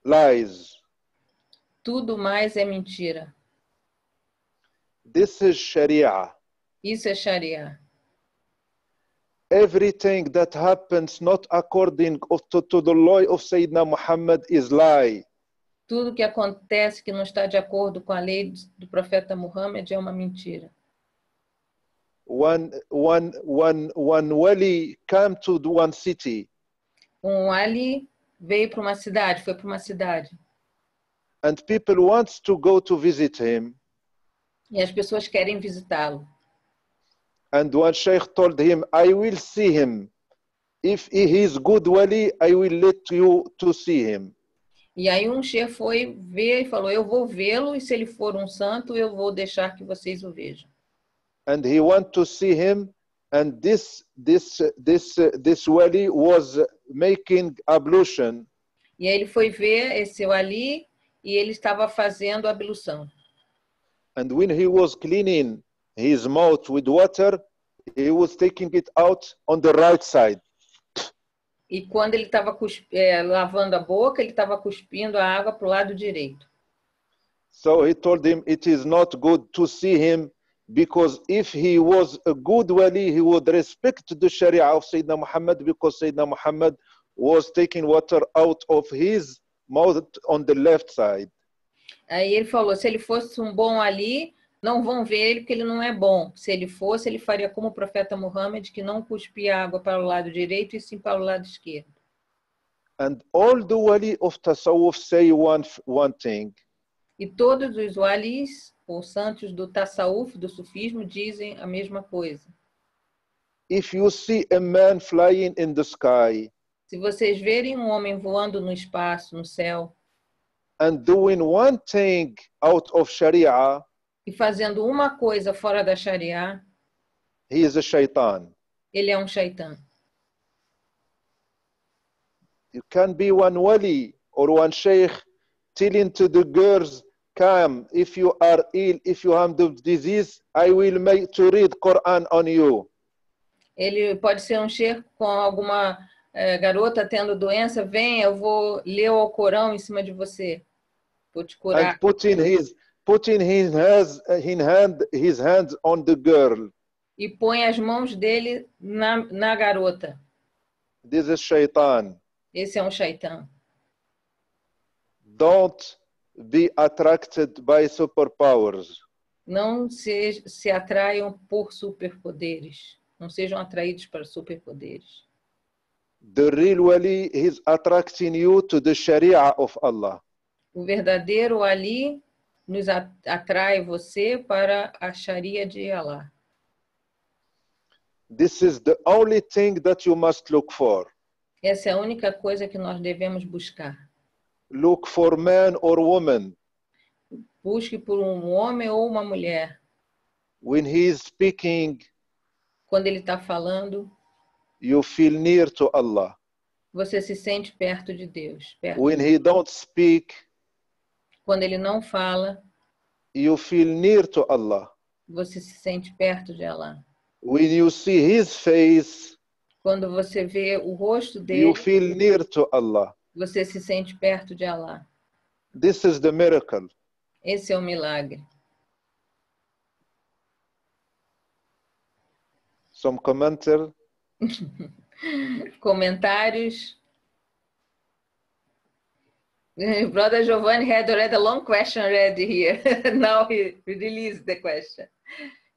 lies. Tudo mais é mentira. This is Sharia. Isso é Sharia. Everything that happens not according to the law of Sayyidina Muhammad is lie. Tudo que acontece que não está de acordo com a lei do profeta Muhammad é uma mentira. One wali came to one city. Ali veio para uma cidade, foi para uma cidade. And people want to go to visit him. E as pessoas querem visitá-lo. And one sheikh told him, I will see him. If he is good wali, I will let you to see him. E aí um sheikh foi ver e falou, eu vou vê-lo e se ele for um santo, eu vou deixar que vocês o vejam. And he went to see him, and this wali was making ablution. E aí ele foi ver esse wali e ele estava fazendo a ablução. And when he was cleaning his mouth with water, he was taking it out on the right side. E quando ele estava lavando a boca, ele estava cuspindo a água para o lado direito. So he told him it is not good to see him, because if he was a good wali, he would respect the Sharia of Sayyidina Muhammad, because Sayyidina Muhammad was taking water out of his mouth on the left side. Aí ele falou, se ele fosse um bom ali, não vão ver ele porque ele não é bom. Se ele fosse, ele faria como o profeta Muhammad, que não cuspia água para o lado direito e sim para o lado esquerdo. And all the wali of Tasawwuf say one thing. E todos os walis, ou santos do Tasawwuf, do Sufismo, dizem a mesma coisa. If you see a man flying in the sky, se vocês verem um homem voando no espaço, no céu, and doing one thing out of Sharia, e fazendo uma coisa fora da Sharia, he is a shaitan. Ele é um shaitan. You can be one wali or one sheikh telling to the girls, come, if you are ill, if you have the disease, I will make to read Quran on you. Ele pode ser um sheikh com alguma garota tendo doença, vem, eu vou ler o Alcorão em cima de você. Vou te curar. And putting his hands on the girl. E põe as mãos dele na garota. This is shaitan. Esse é um shaitan. Don't be attracted by superpowers. Não se atraiam por superpoderes. Não sejam atraídos para superpoderes. The real wali is attracting you to the Sharia of Allah. O verdadeiro ali nos atrai você para a Sharia de Allah. This is the only thing that you must look for. Essa é a única coisa que nós devemos buscar. Look for man or woman. Busque por um homem ou uma mulher. When he is speaking, quando ele está falando, you feel near to Allah. Você se sente perto de Deus. When he don't speak, quando ele não fala, you feel near to Allah. Você se sente perto de Allah. When you see his face, quando você vê o rosto dele, you feel near to Allah. Você se sente perto de Allah. This is the miracle. Esse é o milagre. Some commentary. Comentários. Brother Giovanni had already a long question ready here. Now he released the question.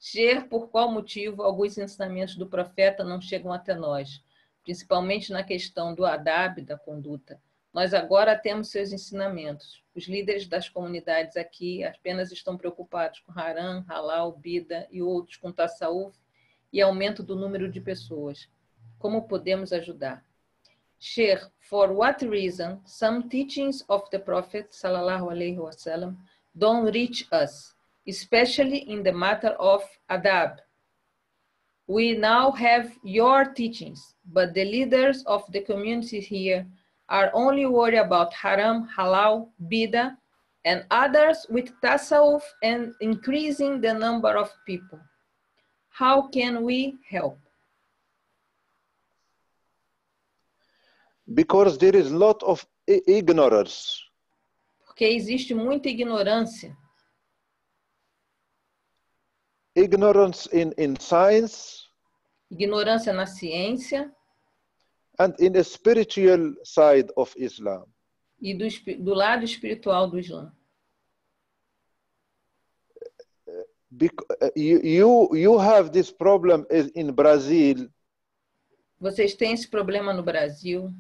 Sheikh, por qual motivo alguns ensinamentos do profeta não chegam até nós? Principalmente na questão do adab, da conduta. Nós agora temos seus ensinamentos. Os líderes das comunidades aqui apenas estão preocupados com haram, halal, bida e outros com tasawwuf e aumento do número de pessoas. Como podemos ajudar? Sheikh, for what reason some teachings of the Prophet sallallahu alaihi wasallam don't reach us, especially in the matter of adab? We now have your teachings, but the leaders of the community here are only worried about haram, halal, bida, and others with tasawwuf and increasing the number of people. How can we help? Because there is a lot of ignorance. Porque existe muita ignorância. Ignorance in science. Ignorância na ciência. And in the spiritual side of Islam. E do lado espiritual do Islã. You have this problem in Brazil. Vocês têm esse problema no Brasil.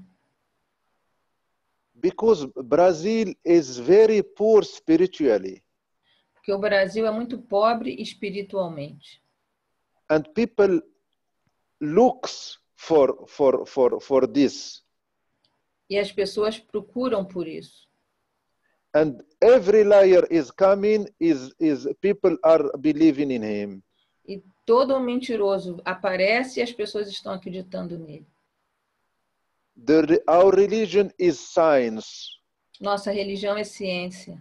Because Brazil is very poor spiritually. Porque o Brasil é muito pobre espiritualmente. And people looks for this. E as pessoas procuram por isso. And every liar is coming, is people are believing in him. E todo mentiroso aparece e as pessoas estão acreditando nele. Our religion is science. Nossa religião é ciência.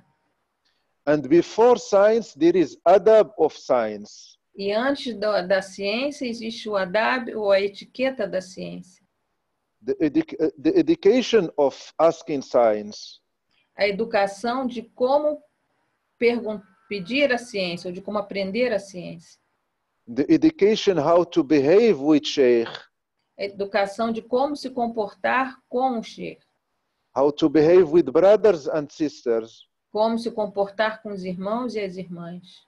And before science, there is adab of science. E antes da ciência existe o adab, ou a etiqueta da ciência. The education of asking science. A educação de como pedir a ciência, ou de como aprender a ciência. The education how to behave with sheikh. A educação de como se comportar com o sheikh. How to behave with brothers and sisters. Como se comportar com os irmãos e as irmãs.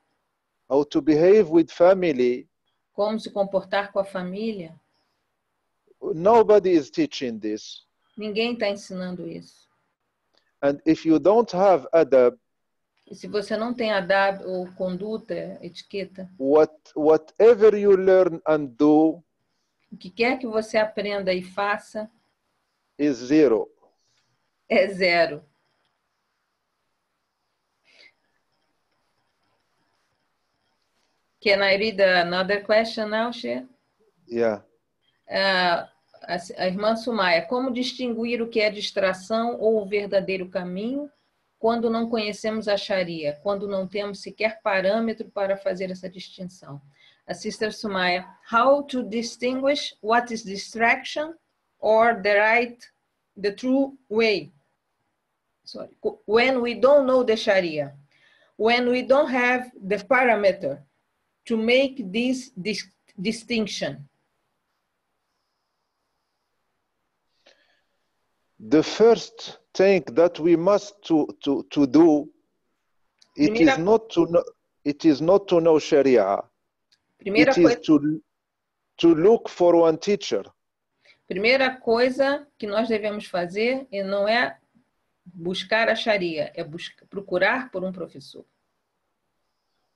How to behave with family. Como se comportar com a família. Nobody is teaching this. Ninguém está ensinando isso. And if you don't have adab, e se você não tem adab ou conduta, etiqueta, whatever you learn and do, o que quer que você aprenda e faça, is zero. É zero. Can I read another question now, Sheikh? Yeah. A irmã Sumaya, como distinguir o que é distração ou o verdadeiro caminho quando não conhecemos a Sharia, quando não temos sequer parâmetro para fazer essa distinção? A sister Sumaya, how to distinguish what is distraction or the true way? Sorry. When we don't know the Sharia, when we don't have the parameter to make this distinction. The first thing that we must do, it is not to know Sharia. It is to look for one teacher. Primeira coisa que nós devemos fazer e não é buscar a Sharia, é procurar por um professor.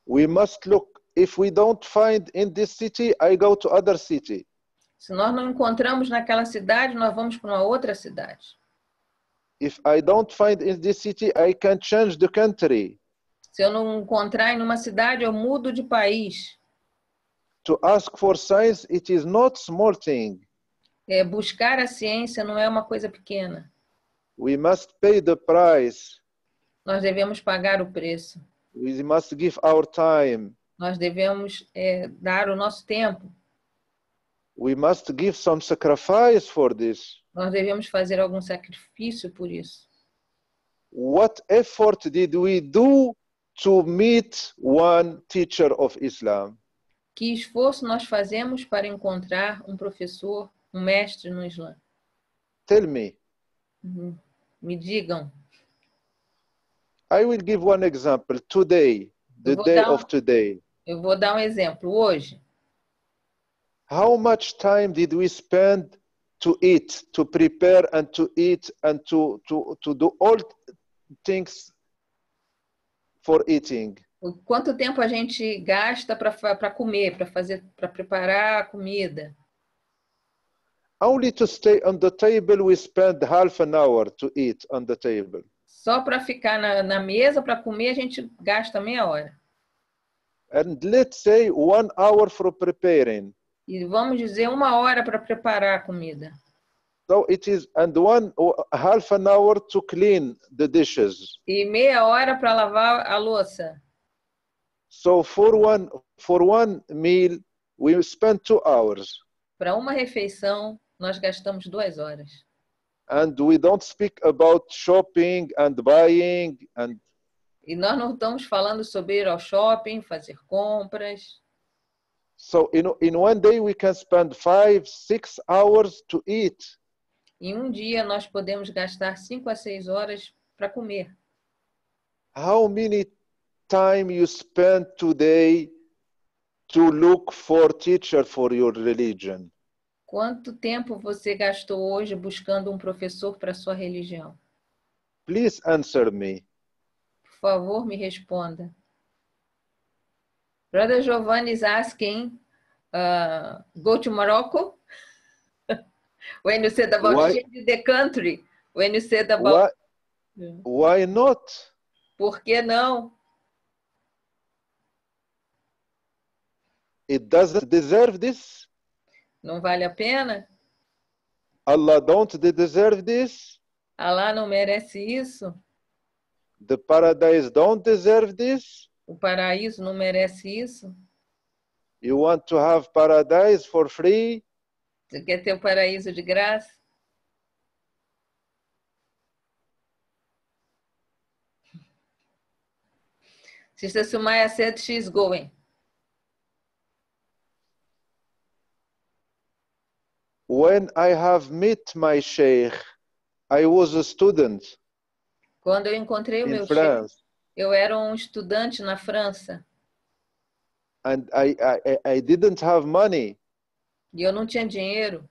We must look. If we don't find in this city, I go to other city. Se nós não encontramos naquela cidade, nós vamos para uma outra cidade. If I don't find in this city, I can change the country. Se eu não encontrar em uma cidade, eu mudo de país. To ask for science, it is not small thing. Buscar a ciência não é uma coisa pequena. We must pay the price. Nós devemos pagar o preço. We must give our time. Nós devemos dar o nosso tempo. We must give some sacrifice for this. Nós devemos fazer algum sacrifício por isso. What effort did we do to meet one teacher of Islam? Que esforço nós fazemos para encontrar um professor, um mestre no Islã? Tell me. Me digam. I will give one example. Today, the day of today. Eu vou dar um exemplo. Hoje. How much time did we spend to eat, to prepare and to eat and to do all things for eating? Quanto tempo a gente gasta para comer, para preparar a comida? Only to stay on the table we spend half an hour to eat on the table. Só para ficar na mesa para comer a gente gasta meia hora. And let's say 1 hour for preparing. E vamos dizer 1 hora para preparar a comida. So it is, and half an hour to clean the dishes. E meia hora para lavar a louça. So for one meal we spend 2 hours. Para uma refeição nós gastamos 2 horas. And we don't speak about shopping and buying and. E nós não estamos falando sobre ir ao shopping, fazer compras. So in one day we can spend 5, 6 hours to eat. Em um dia nós podemos gastar 5 a 6 horas para comer. How many time you spend today to look for teacher for your religion? Quanto tempo você gastou hoje buscando um professor para sua religião? Please answer me. Por favor, me responda. Brother Giovanni is asking, go to Morocco? When you said about change the country, when you said about... Why not? Por que não? It doesn't deserve this. Não vale a pena? Allah don't deserve this. Allah não merece isso. The paradise don't deserve this. O paraíso não merece isso. You want to have paradise for free? Você quer ter o paraíso de graça? Sister Sumaya said she's going. When I have met my sheikh, I was a student. Quando eu encontrei o meu sheikh, eu era um estudante na França. And I didn't have money. E eu não tinha dinheiro.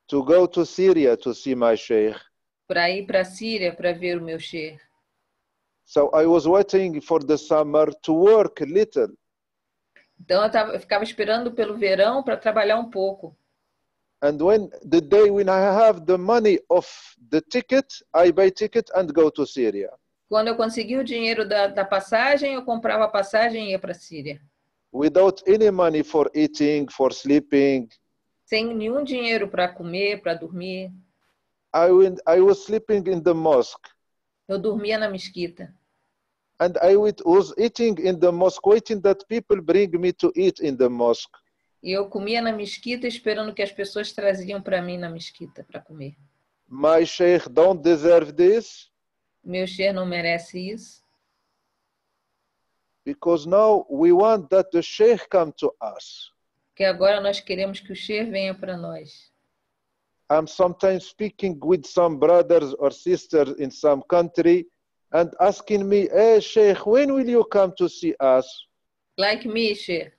To go to Syria to see my sheikh. Para ir para a Síria para ver o meu sheikh. So I was waiting for the summer to work a little. Então eu ficava esperando pelo verão para trabalhar um pouco. And when the day when I have the money of the ticket, I buy ticket and go to Syria. Quando eu consegui o dinheiro da passagem, eu comprava a passagem e ia para a Síria. Without any money for eating, for sleeping. Sem nenhum dinheiro para comer, para dormir. I was sleeping in the mosque. Eu dormia na mesquita. And I was eating in the mosque, waiting that people bring me to eat in the mosque. E eu comia na mesquita esperando que as pessoas traziam para mim na mesquita para comer. My sheikh don't deserve this. Meu sheikh não merece isso. Because now we want that the sheikh come to us. Porque agora nós queremos que o sheikh venha para nós. I'm sometimes speaking with some brothers or sisters in some country and asking me, hey sheikh, when will you come to see us? Like me, sheikh.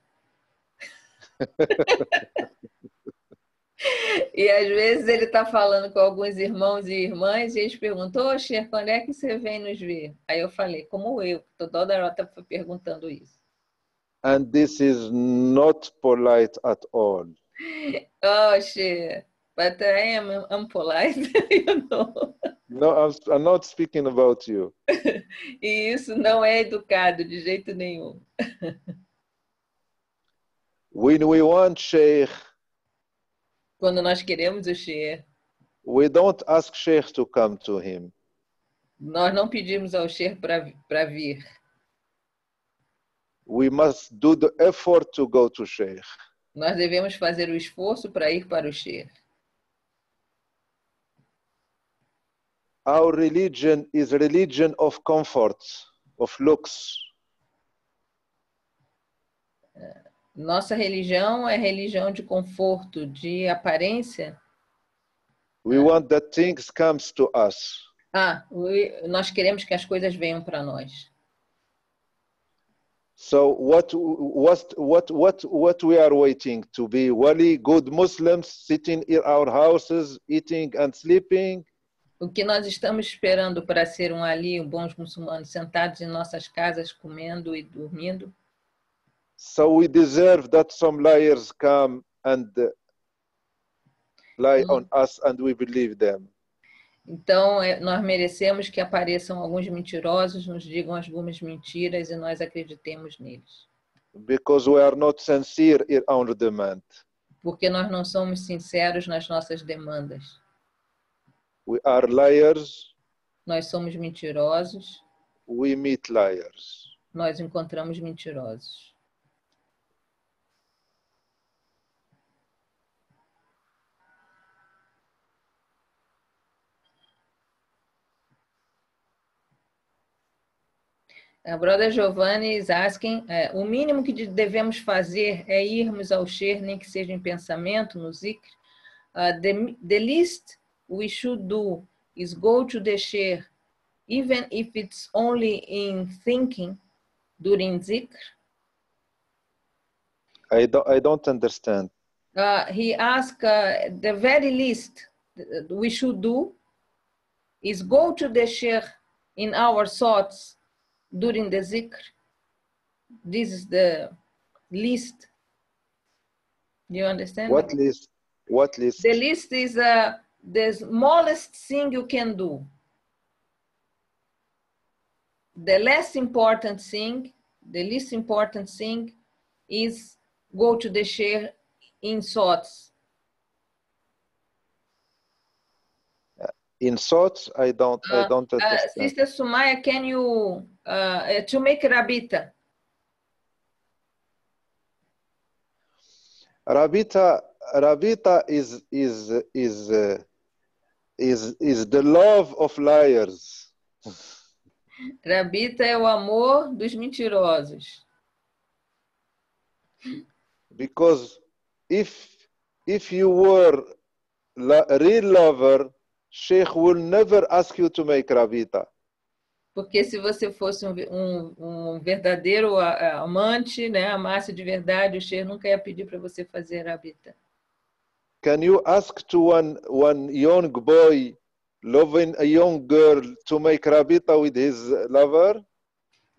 E às vezes ele está falando com alguns irmãos e irmãs e eles perguntam, ô sheikh, quando é que você vem nos ver? Aí eu falei, como eu, toda hora está perguntando isso. And this is not polite at all. Oh, sheikh, but I am unpolite, you know. No, I'm not speaking about you. E isso não é educado de jeito nenhum. When we want sheikh, quando nós queremos o sheikh, we don't ask sheikh to come to him. Nós não pedimos ao sheikh para vir. We must do the effort to go to sheikh. Nós devemos fazer o esforço para ir para o sheikh. Our religion is a religion of comfort, of looks. Nossa religião é religião de conforto, de aparência. We want that things comes to us. Nós queremos que as coisas venham para nós. So what we are waiting to be wali, good Muslims sitting in our houses, eating and sleeping? O que nós estamos esperando para ser bons muçulmanos, sentados em nossas casas, comendo e dormindo? So we deserve that some liars come and lie on us and we believe them. Então, nós merecemos que apareçam alguns mentirosos, nos digam algumas mentiras e nós acreditemos neles. Because we are not sincere in our demand. Porque nós não somos sinceros nas nossas demandas. We are liars. Nós somos mentirosos. We meet liars. Nós encontramos mentirosos. A brother Giovanni is asking, o mínimo que devemos fazer é irmos ao sheikh, nem que seja em pensamento, no zikr. The least we should do is go to the sheikh, even if it's only in thinking during zikr. I don't understand. He asked, the very least we should do is go to the sheikh in our thoughts during the zikr. This is the least. Do you understand? What list? What list? The list is the smallest thing you can do. The less important thing, the least important thing is go to the sheikh in thoughts. In thoughts, I don't understand. Sister Sumaya, can you to make rabita? Rabita is the love of liars. Rabita é o amor dos mentirosos. Because if you were a real lover, Sheikh will never ask you to make rabita. Porque se você fosse um verdadeiro amante, né, amasse de verdade, o sheikh nunca ia pedir para você fazer rabita. Can you ask to one young boy loving a young girl to make rabita with his lover?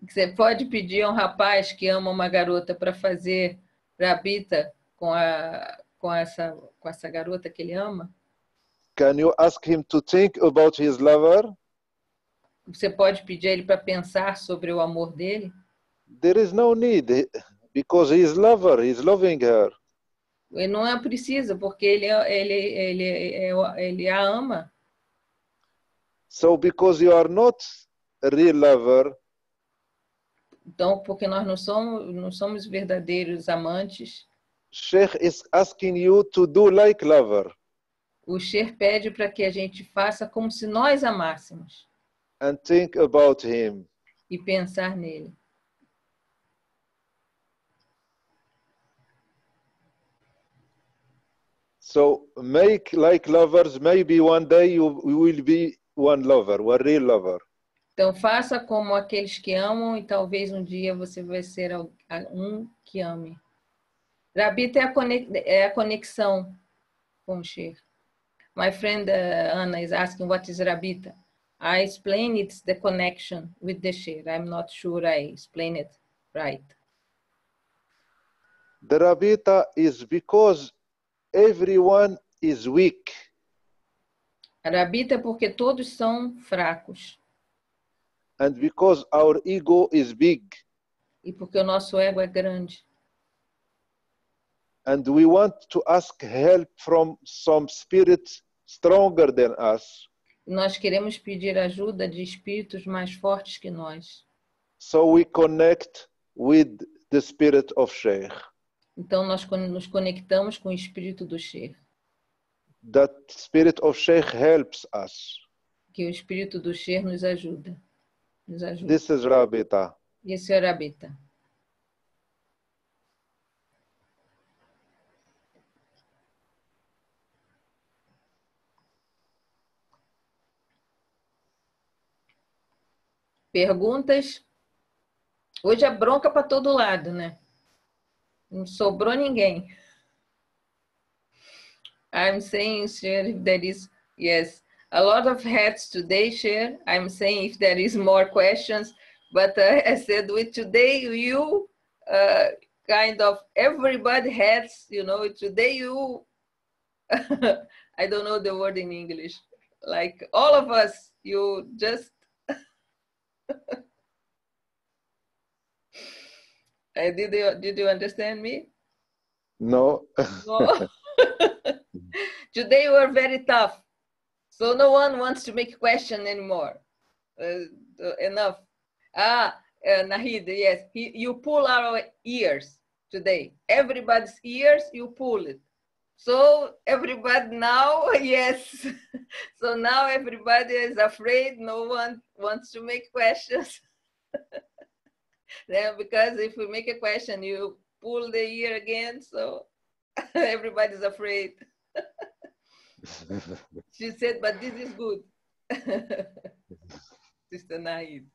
Você pode pedir a um rapaz que ama uma garota para fazer rabita com essa garota que ele ama? Can you ask him to think about his lover? Você pode pedir a ele para pensar sobre o amor dele? There is no need, because he is lover, he is loving her. Ele não é preciso, porque ele a ama. So because you are not a real lover, então, porque nós não somos verdadeiros amantes, Sheikh is asking you to do like lover. O sheikh pede para que a gente faça como se nós amássemos. And think about him. E pensar nele. So make like lovers, maybe one day you will be one lover, one real lover. Então faça como aqueles que amam e talvez um dia você vai ser um que ame. Rabita é a conexão com o sheikh. My friend Anna is asking what is rabita. I explain it's the connection with the sheikh. I'm not sure I explain it right. The rabita is because everyone is weak. A rabita é porque todos são fracos. And because our ego is big. E porque o nosso ego é grande. And we want to ask help from some spirit stronger than us. Nós queremos pedir ajuda de espíritos mais fortes que nós. So we connect with the spirit of Sheikh. Então, nós nos conectamos com o espírito do sheikh. That spirit of sheikh helps us. Que o espírito do sheikh nos ajuda. Nos ajuda. This is Rabita. Esse é o Rabita. Perguntas? Hoje é bronca para todo lado, né? Não sobrou ninguém. I'm saying, Cher, if there is, yes, a lot of hats today, Cher. I'm saying if there is more questions, but I said with today, you kind of, everybody hats, you know, today you, I don't know the word in English, like all of us, you just, did you understand me? No. No. Today we were very tough, so no one wants to make question anymore. Enough. Nahid, yes, you pull our ears today. Everybody's ears, you pull it. So everybody now, yes. So now everybody is afraid. No one wants to make questions. Then because if we make a question, you pull the ear again. So everybody's afraid. She said, but this is good. Sister Naid.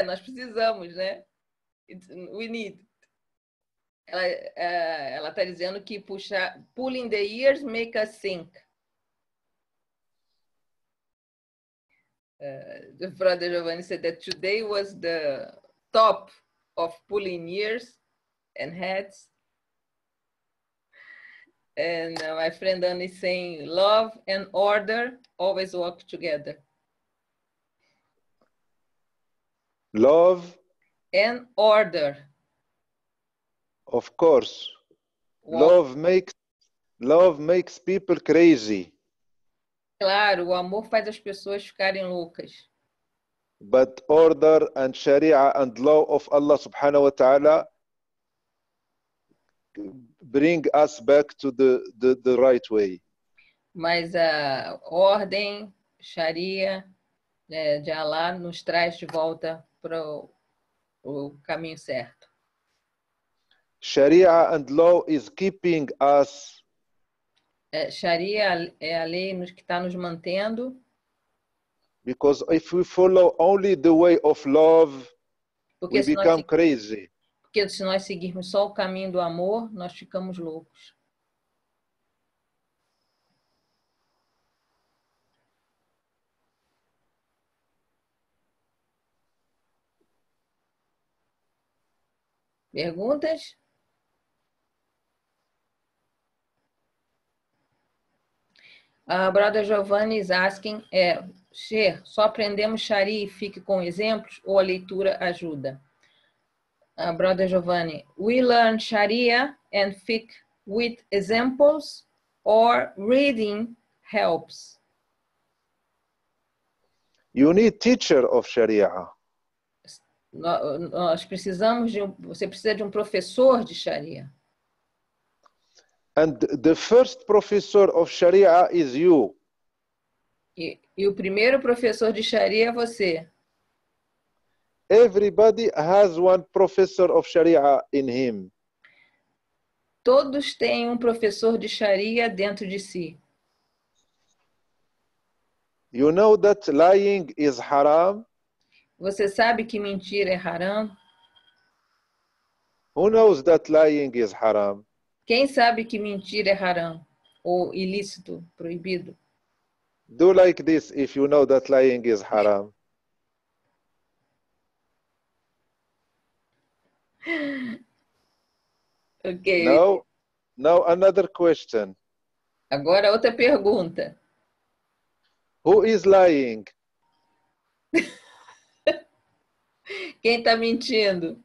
Nós precisamos, né? We need. Ela está dizendo que pulling the ears make us think. The brother Giovanni said that today was the top of pulling ears and heads. And my friend Anne is saying, love and order always walk together. Love and order. Of course. Wow. Love makes people crazy. Claro, o amor faz as pessoas ficarem loucas. But order and Sharia and law of Allah subhanahu wa ta'ala bring us back to the right way. Mas a ordem, Sharia, de Allah nos traz de volta para o caminho certo. Sharia and law is keeping us. Sharia é a lei que está nos mantendo. Because if we follow only the way of love, we become crazy. Porque se nós seguirmos só o caminho do amor, nós ficamos loucos. Perguntas? Brother Giovanni is asking, Sheikh, só aprendemos Sharia e fique com exemplos ou a leitura ajuda? Brother Giovanni, we learn Sharia and fiqh with examples or reading helps? You need teacher of Sharia. Nós precisamos você precisa de um professor de Sharia. And the first professor of Sharia is you. E o primeiro professor de Sharia é você. Everybody has one professor of Sharia in him. Todos têm um professor de Sharia dentro de si. You know that lying is haram? Você sabe que mentir é haram? Who knows that lying is haram? Quem sabe que mentir é haram ou ilícito, proibido? Do like this if you know that lying is haram. Okay. Now another question. Agora outra pergunta. Who is lying? Quem está mentindo?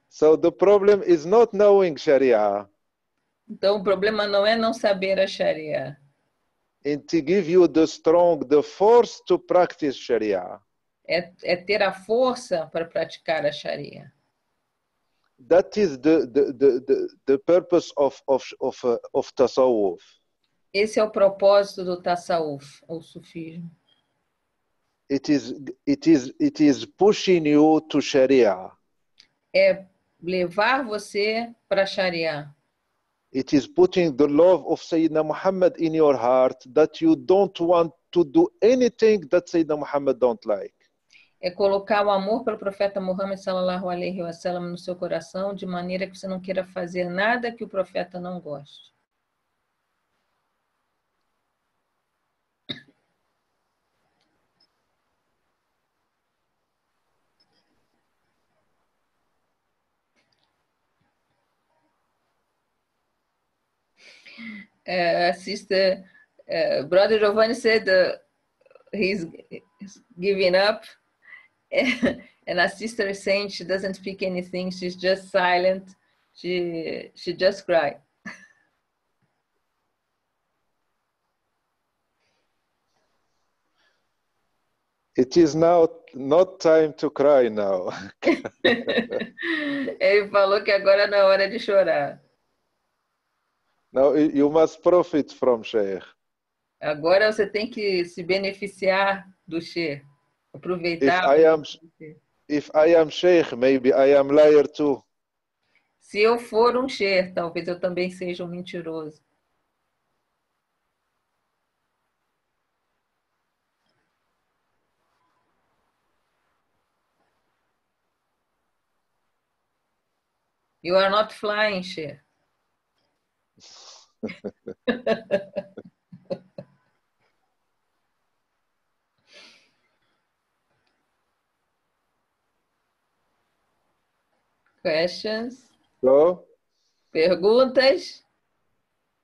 So the problem is not knowing Sharia. Então o problema não é não saber a Sharia. And to give you the force to practice Sharia. é ter a força para praticar a Sharia. That is the purpose of Tasawwuf. Esse é o propósito do Tasawwuf, ou sufismo. It is pushing you to Sharia. É levar você para a Sharia. It is putting the love of Sayyidina Muhammad in your heart, that you don't want to do anything that Sayyidina Muhammad don't like. É colocar o amor pelo profeta Muhammad sallallahu alaihi wasallam no seu coração, de maneira que você não queira fazer nada que o profeta não goste. Sister, Brother Giovanni said he's giving up, and a sister is saying she doesn't speak anything, she's just silent, she just cried. It is now not time to cry now. Ele falou que agora não é hora de chorar. Now you must profit from Sheikh. Agora você tem que se beneficiar do Sheikh, aproveitar. If I am Sheikh, maybe I am liar too. Se eu for um Sheikh, talvez eu também seja um mentiroso. You are not flying, Sheikh. Questions? So? Perguntas?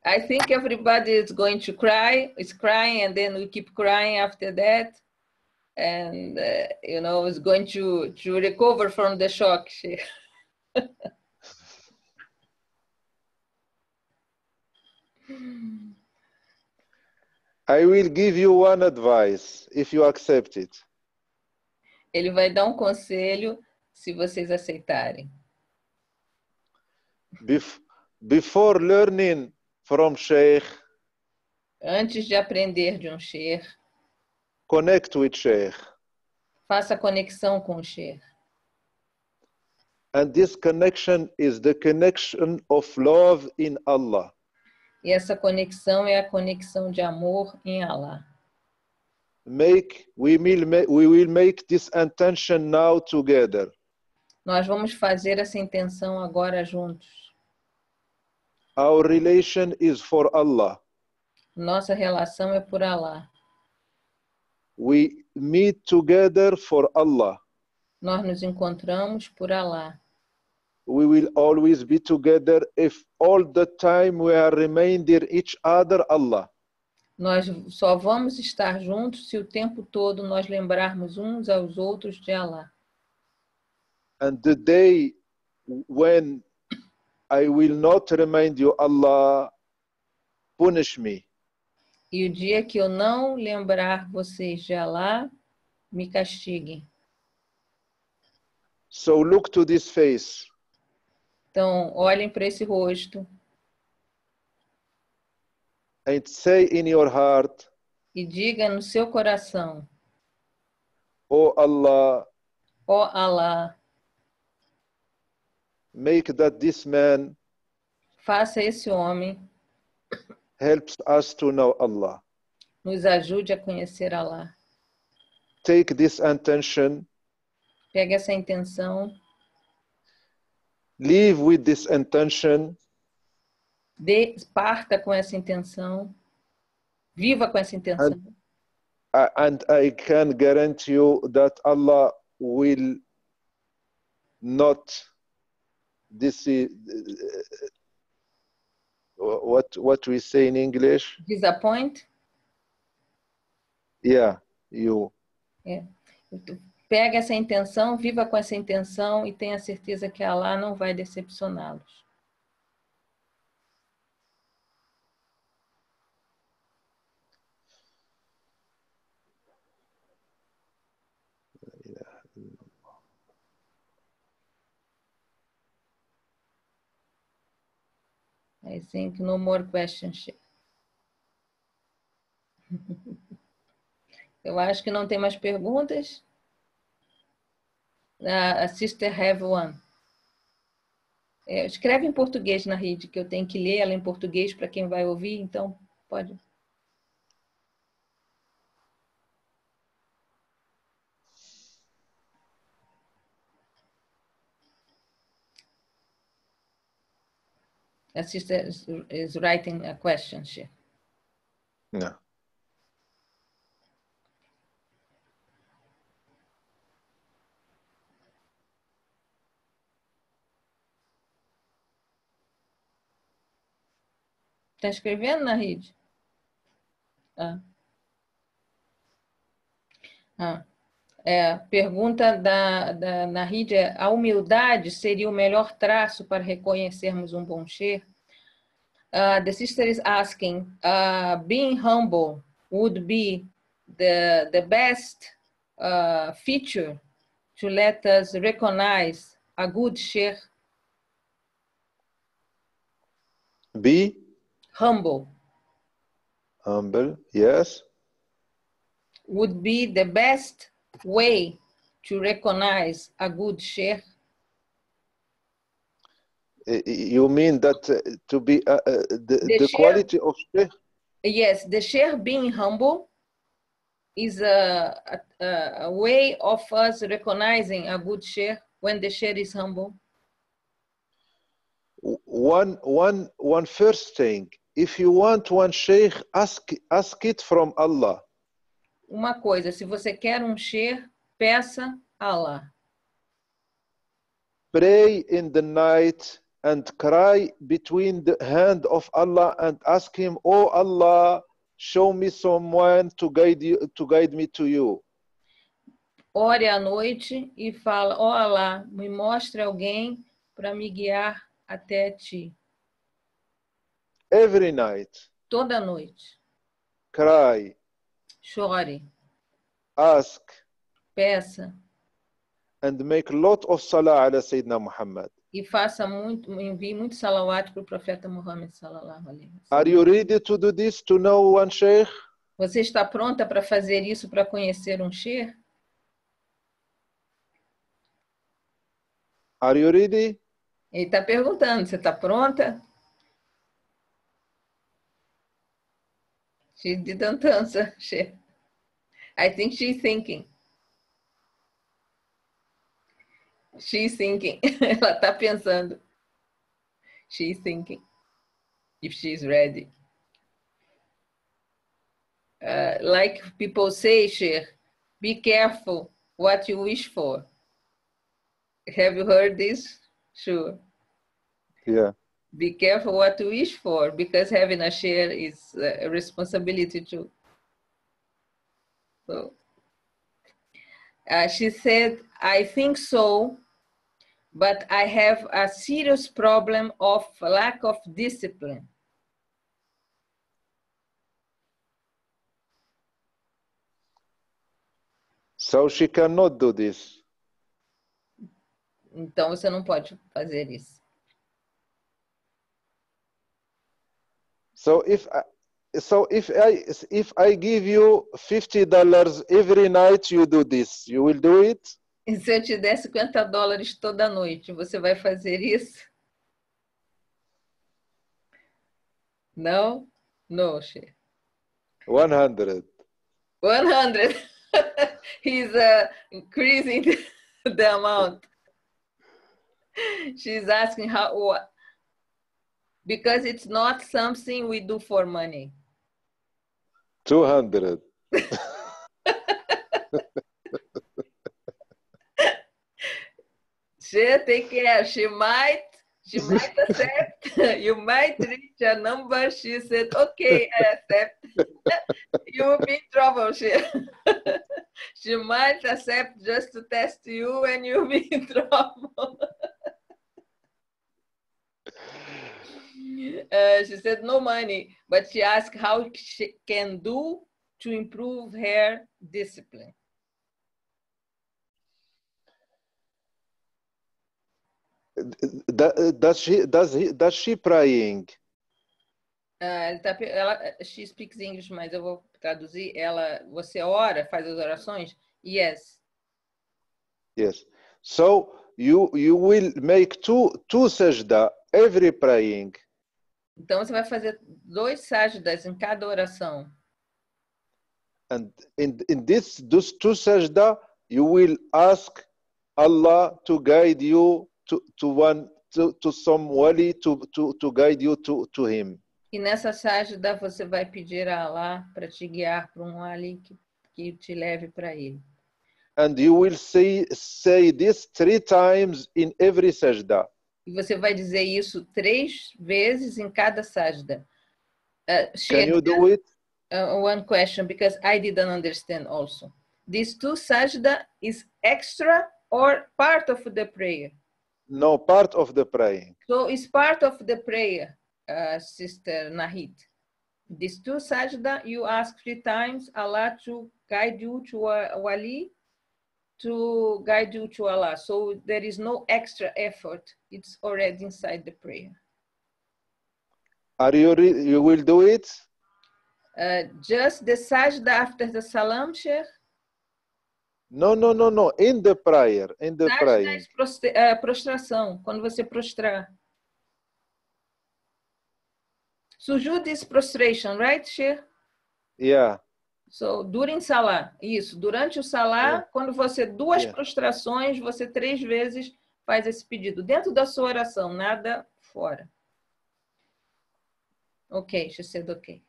I think everybody is going to cry. Is crying, and then we keep crying after that. And, is going to recover from the shock. I will give you one advice, if you accept it. Ele vai dar um conselho, se vocês aceitarem. Before learning from Sheikh, antes de aprender de um Sheikh, connect with Sheikh. Faça conexão com o Sheikh. And this connection is the connection of love in Allah. E essa conexão é a conexão de amor em Allah. We will make this intention now together. Nós vamos fazer essa intenção agora juntos. Our relation is for Allah. Nossa relação é por Allah. We meet together for Allah. Nós nos encontramos por Allah. We will always be together if all the time we are reminding each other Allah. Nós só vamos estar juntos se o tempo todo nós lembrarmos uns aos outros de Allah. And the day when I will not remind you Allah, punish me. E o dia que eu não lembrar vocês de Allah, me castiguem. So look to this face. Então, olhem para esse rosto. And say in your heart, e diga no seu coração: Oh Allah, ó Allah, make that this man faça esse homem helps us to know Allah. nos ajude a conhecer Allah. Take this intention. Pegue essa intenção. Live with this intention. Parta com essa intenção. Viva com essa intenção. And I can guarantee you that Allah will not what we say in English? Disappoint? Yeah, you. É. Pega essa intenção, viva com essa intenção e tenha certeza que Allah não vai decepcioná-los. I think no more questions. Eu acho que não tem mais perguntas. A sister have one. Escreve em português na rede, que eu tenho que ler ela em português para quem vai ouvir, então pode. A sister is writing a question. No. Está escrevendo na rede? Pergunta na rede é: a humildade seria o melhor traço para reconhecermos um bom sheikh? The sister is asking, being humble would be the best feature to let us recognize a good sheikh? Be humble. Humble, yes. Would be the best way to recognize a good sheikh? You mean that to be the quality of sheikh? Yes, the sheikh being humble is a way of us recognizing a good sheikh when the sheikh is humble. One first thing, if you want one sheikh, ask it from Allah. Uma coisa, se você quer um sheikh, peça a Allah. Pray in the night and cry between the hand of Allah and ask him, oh Allah, show me someone to guide me to you. Ore à noite e fala, ó Allah, me mostre alguém para me guiar até ti. Every night. Toda noite. Cry. Chore. Ask. Peça. And make a lot of salah ala Sayyidina Muhammad. E faça envie muito salawat para o profeta Muhammad sallallahu alaihi wasallam. Are you ready to do this, to know one sheikh? Você está pronta para fazer isso, para conhecer um sheikh? Are you ready? Ele está perguntando, você está pronta? She didn't answer. I think she's thinking. She's thinking. Ela está pensando. She's thinking. If she's ready. Like people say, Sheikh, be careful what you wish for. Have you heard this? Sure. Yeah. Be careful what you wish for, because having a share is a responsibility too. So she said, I think so, but I have a serious problem of lack of discipline. So she cannot do this. Então você não pode fazer isso. So if I give you $50 every night, you do this. You will do it? E se eu te der $50 toda noite, você vai fazer isso? Não? No, Sheikh. 100. 100. He's increasing the amount. She's asking how, because it's not something we do for money. 200. She take care. She might accept. You might reach a number. She said, okay, I accept. You will be in trouble. She might accept just to test you and you'll be in trouble. She said no money, but she asked how she can do to improve her discipline. Does she praying? She speaks English, mas eu vou traduzir. Você ora, faz as orações? Yes. Yes. So you will make two sajda every praying. Então você vai fazer 2 sajdas em cada oração. And in those 2 sajda, you will ask Allah to guide you to some wali to guide you to him. E nessa sajda você vai pedir a Allah para te guiar para um wali que te leve para ele. And you will say this 3 times in every sajda. E você vai dizer isso 3 vezes em cada sajda. Can you do it? One question, because I didn't understand also. These 2 sajda is extra or part of the prayer? No, part of the praying. So it's part of the prayer, Sister Nahid. These 2 sajda, you ask 3 times Allah to guide you to a wali, to guide you to Allah. So there is no extra effort. It's already inside the prayer. Are you will do it? Just the sajda after the salam, Sheikh? No. In the prayer, in the praying. Prostração, quando você prostrar. Sujud is prostration, right, Sheikh? Yeah. So, during salah, isso. Durante o salah, Yeah. quando você 2 prostrações, você 3 vezes faz esse pedido. Dentro da sua oração, nada fora. Okay, she said okay.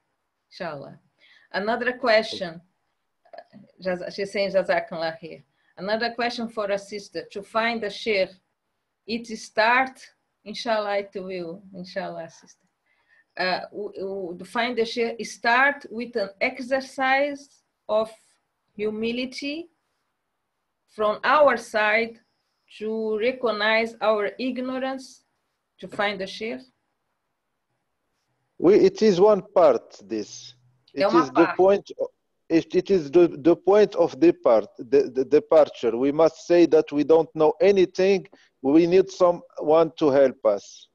Inshallah. Another question. She's saying Jazakallah here. Another question for a sister. To find a sheikh, it start, inshallah it will, inshallah, sister. To find the sheikh, start with an exercise of humility from our side to recognize our ignorance, to find the sheikh. It is one part, this. It is the point. It is the point of the departure. We must say that we don't know anything. We need someone to help us.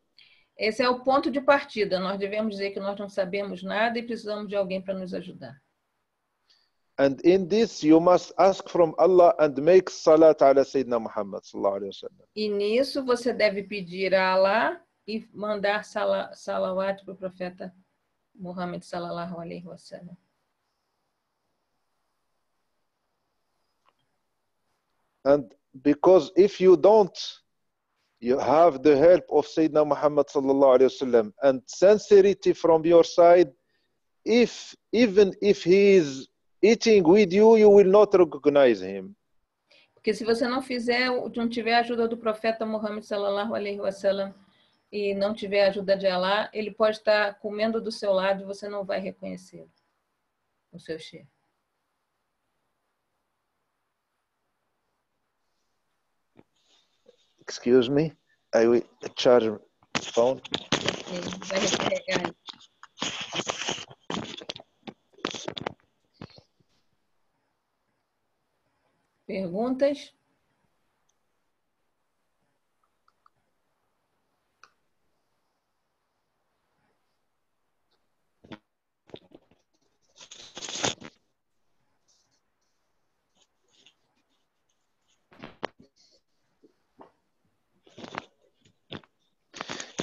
Esse é o ponto de partida. Nós devemos dizer que nós não sabemos nada e precisamos de alguém para nos ajudar. And in this, you must ask from Allah and make salat ala Sayyidina Muhammad sallallahu alaihi wasallam. E nisso você deve pedir a Allah e mandar salawat para o profeta Muhammad sallallahu alaihi wasallam. And because if you don't, you have the help of Sayyidina Muhammad sallallahu alaihi wasallam and sincerity from your side, even if he is eating with you, you will not recognize him. Porque se você não tiver a ajuda do profeta Muhammad sallallahu alaihi wasallam e não tiver a ajuda de Allah, ele pode estar comendo do seu lado e você não vai reconhecer o seu sheikh. Excuse me, I will charge the phone. Vai recarregar. Perguntas?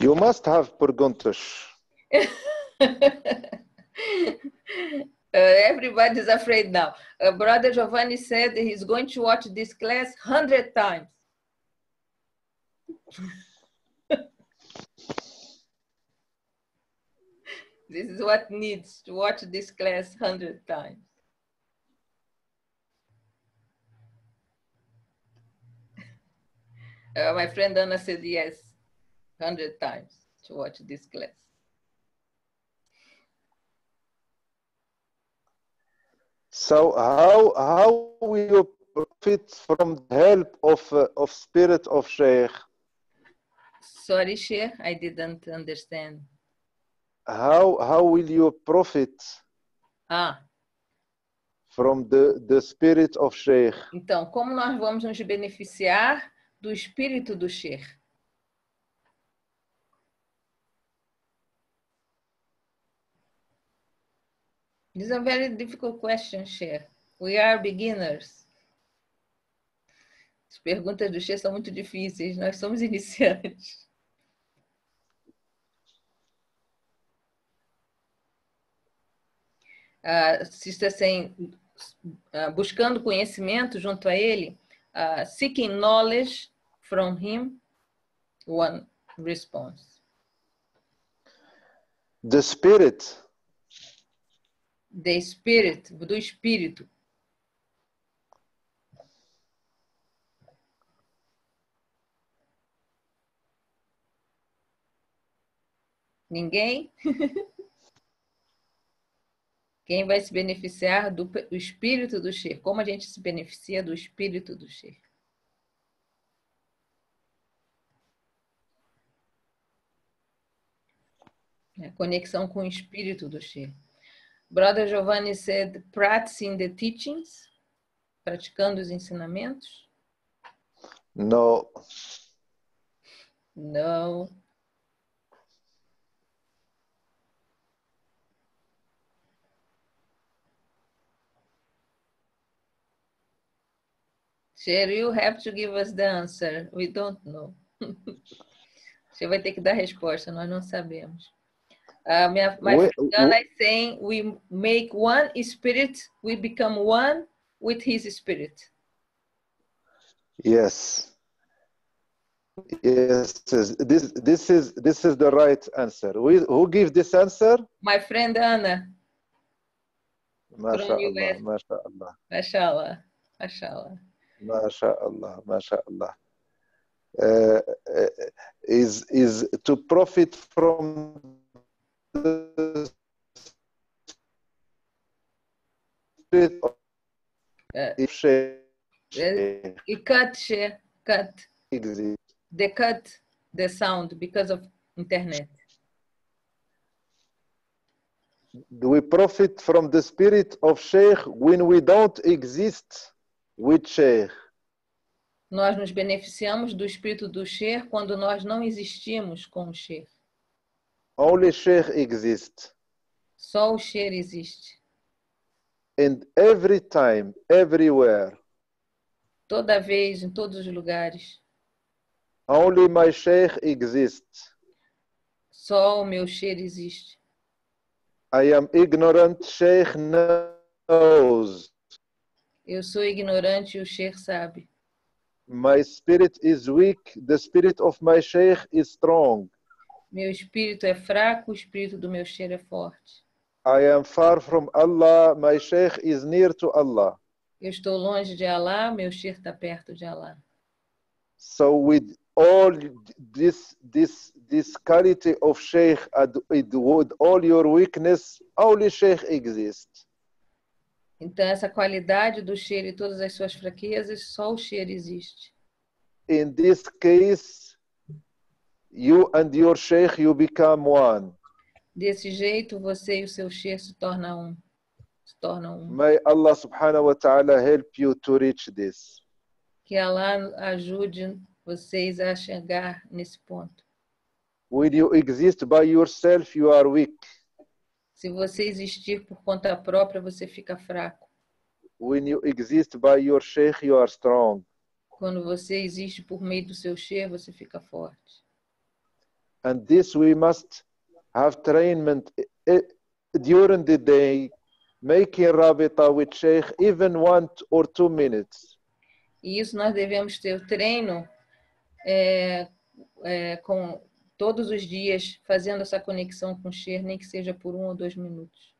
You must have perguntas. Everybody's afraid now. Brother Giovanni said he's going to watch this class 100 times. This is what needs to watch this class 100 times. My friend Anna said yes, 100 times to watch this class. So how will you profit from the help of spirit of sheikh? Sorry, Sheikh, I didn't understand. How will you profit from the spirit of sheikh? Então, como nós vamos nos beneficiar do espírito do sheikh? This is a very difficult question, Sheikh. We are beginners. As perguntas do Sheikh são muito difíceis. Nós somos iniciantes. Se está buscando conhecimento junto a ele, seeking knowledge from him, one response. The spirit. The spirit, do espírito. Ninguém? Quem vai se beneficiar do espírito do sheikh? Como a gente se beneficia do espírito do sheikh? A conexão com o espírito do sheikh. Brother Giovanni said, practicing the teachings, praticando os ensinamentos. No. No. Sher, you have to give us the answer. We don't know. Você vai ter que dar a resposta, nós não sabemos. My friend is saying we make one spirit, we become one with his spirit. Yes. Yes, this is the right answer. Who gives this answer? My friend Anna. MashaAllah, MashaAllah. MashaAllah, MashaAllah. MashaAllah, MashaAllah. Is to profit from the spirit of cut. Exist. They cut the sound because of internet. Do we profit from the spirit of sheikh when we don't exist with sheikh? Nós nos beneficiamos do espírito do sheikh quando nós não existimos com o sheikh. Only sheikh exists. Só o sheikh existe. And every time, everywhere. Toda vez, em todos os lugares. Only my sheikh exists. Só o meu sheikh existe. I am ignorant, sheikh knows. Eu sou ignorante e o sheikh sabe. My spirit is weak, the spirit of my sheikh is strong. Meu espírito é fraco, o espírito do meu sheikh é forte. I am far from Allah, my sheikh is near to Allah. Eu estou longe de Allah, meu sheikh está perto de Allah. So with all this quality of sheikh and with all your weakness, only sheikh exists. Então essa qualidade do sheikh e todas as suas fraquezas, só o sheikh existe. In this case, you and your sheikh, you become one. Desse jeito, você e o seu sheikh se tornam um. May Allah subhanahu wa ta'ala help you to reach this. Que Allah ajude vocês a chegar nesse ponto. When you exist by yourself, you are weak. Se você existir por conta própria, você fica fraco. When you exist by your sheikh, you are strong. Quando você existe por meio do seu sheikh, você fica forte. And this we must have trainment during the day, making rabita with sheikh even 1 or 2 minutes. E isso nós devemos ter o treino com todos os dias, fazendo essa conexão com o sheikh, nem que seja por 1 ou 2 minutos.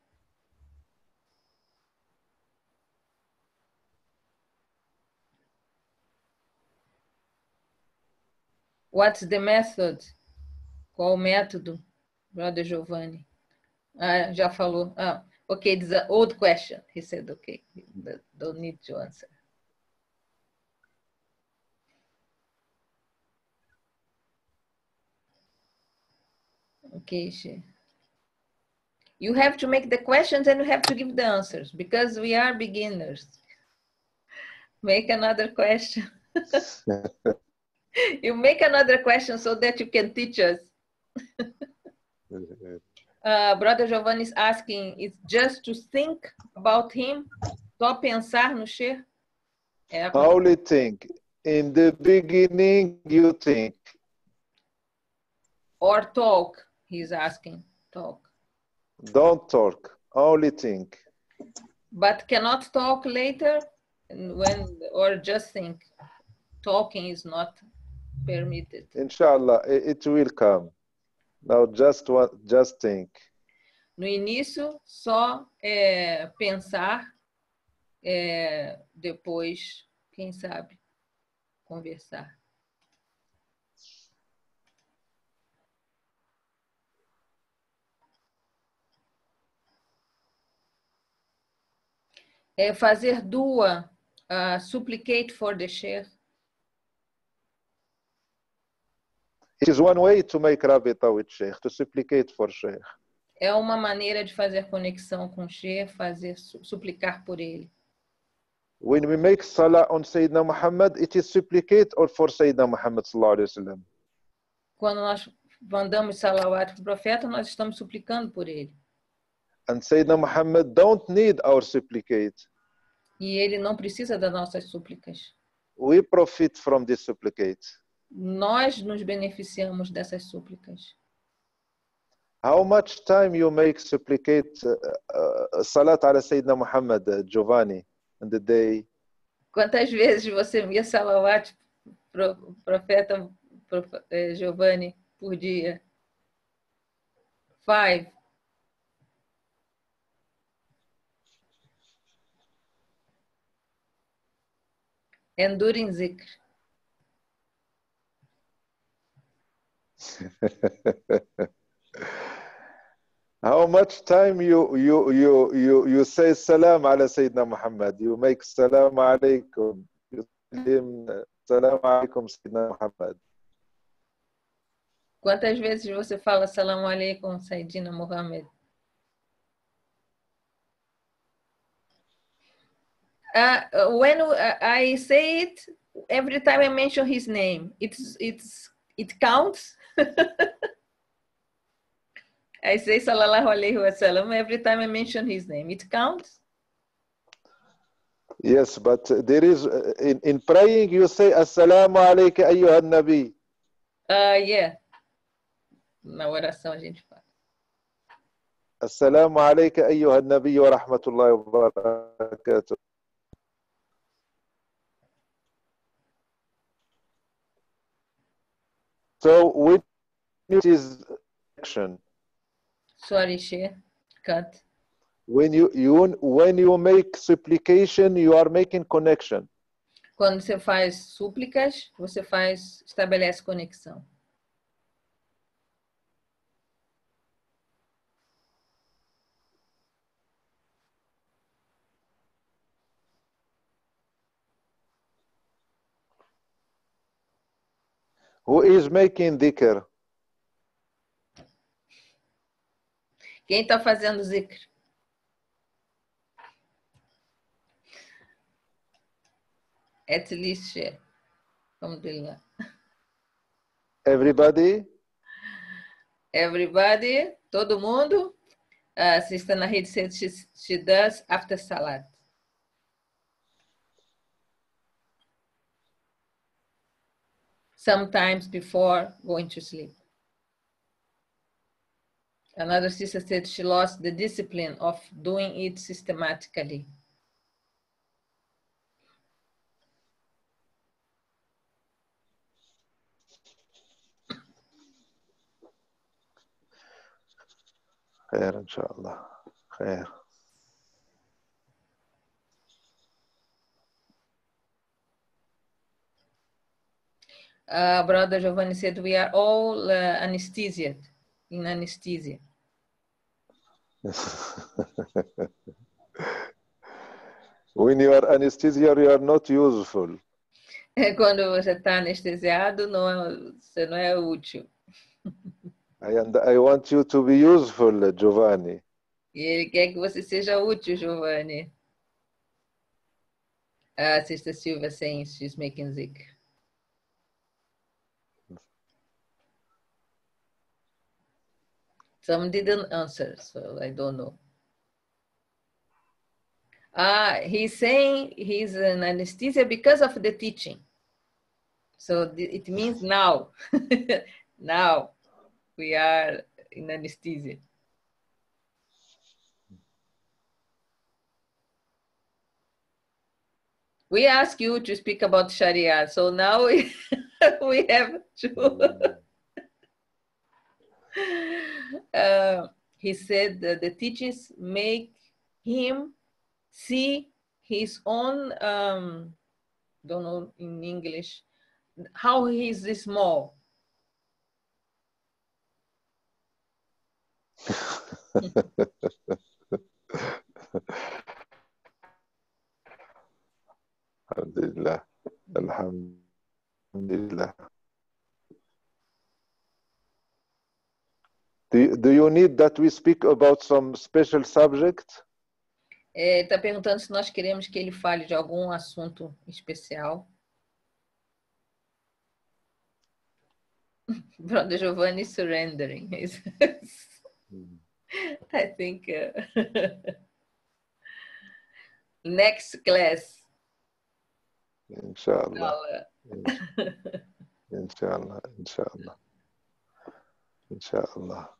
What's the method? Qual o método, Brother Giovanni? Já falou. Okay, this is an old question. He said, okay, don't need to answer. Okay, you have to make the questions and you have to give the answers because we are beginners. Make another question. You make another question so that you can teach us. Brother Giovanni is asking, it's just to think about him? Só pensar no sheikh? Only think. In the beginning, you think. Or talk, he's asking. Talk. Don't talk. Only think. But cannot talk later? Or just think? Talking is not permitted. Inshallah, it will come. Now just think. No início, só pensar, depois, quem sabe, conversar. Fazer dua, supplicate for the sheikh. It is one way to make rabita with sheikh, to supplicate for sheikh. É uma maneira de fazer conexão com o sheikh, suplicar por ele. When we make salah on Sayyidina Muhammad, it is supplicate or for Sayyidina Muhammad sallallahu alaihi wasallam. Quando nós mandamos salawat para o profeta, nós estamos suplicando por ele. And Sayyidina Muhammad don't need our supplicate. E ele não precisa das nossas súplicas. We profit from this supplicate. Nós nos beneficiamos dessas súplicas. How much time you make supplicate salat ala Sayyidina Muhammad, Giovanni, in the day? Quantas vezes você envia salawat para o profeta Giovanni por dia? 5. And during zikr. How much time you say salam ala Sayyidina Muhammad? You make salam alaykum. You tell him salam alaykum Sayyidina Muhammad. Quantas vezes você fala salam alaykum Sayyidina Muhammad? When I say it, every time I mention his name, it counts. I say sallallahu alayhi wa sallam every time I mention his name. It counts? Yes, but there is, in praying, you say assalamu alayka ayyuhan nabi. Yeah. Na oração a gente fala. Assalamu alayka ayyuhan nabi wa rahmatullahi wa barakatuh. So when it is action. Sorry, Sheikh. Cut. When you make supplication, you are making connection. Quando você faz súplicas, você estabelece conexão. Who is making dhikr? Quem está fazendo zikr? At least, alhamdulillah. Everybody? Everybody, todo mundo. Sister Nahid said she does after salat. Sometimes before going to sleep. Another sister said she lost the discipline of doing it systematically. خير إن شاء الله. خير. Brother Giovanni said we are all anesthesiated, in anesthesia. When you are anesthesia, you are not useful. Quando você está anestesiado, você não é útil. I want you to be useful, Giovanni. E ele quer que você seja útil, Giovanni. Sister Silvia saying she's making zikr. Some didn't answer, so I don't know. He's saying he's in anesthesia because of the teaching. So it means now. Now we are in anesthesia. We ask you to speak about Sharia, so now we have to. He said that the teachings make him see his own, don't know in English, how he is small. Alhamdulillah. Alhamdulillah. Do you need that we speak about some special subject? Está perguntando se nós queremos que ele fale de algum assunto especial. Brother Giovanni surrendering. I think next class. Inshallah. Inshallah. Inshallah. Inshallah.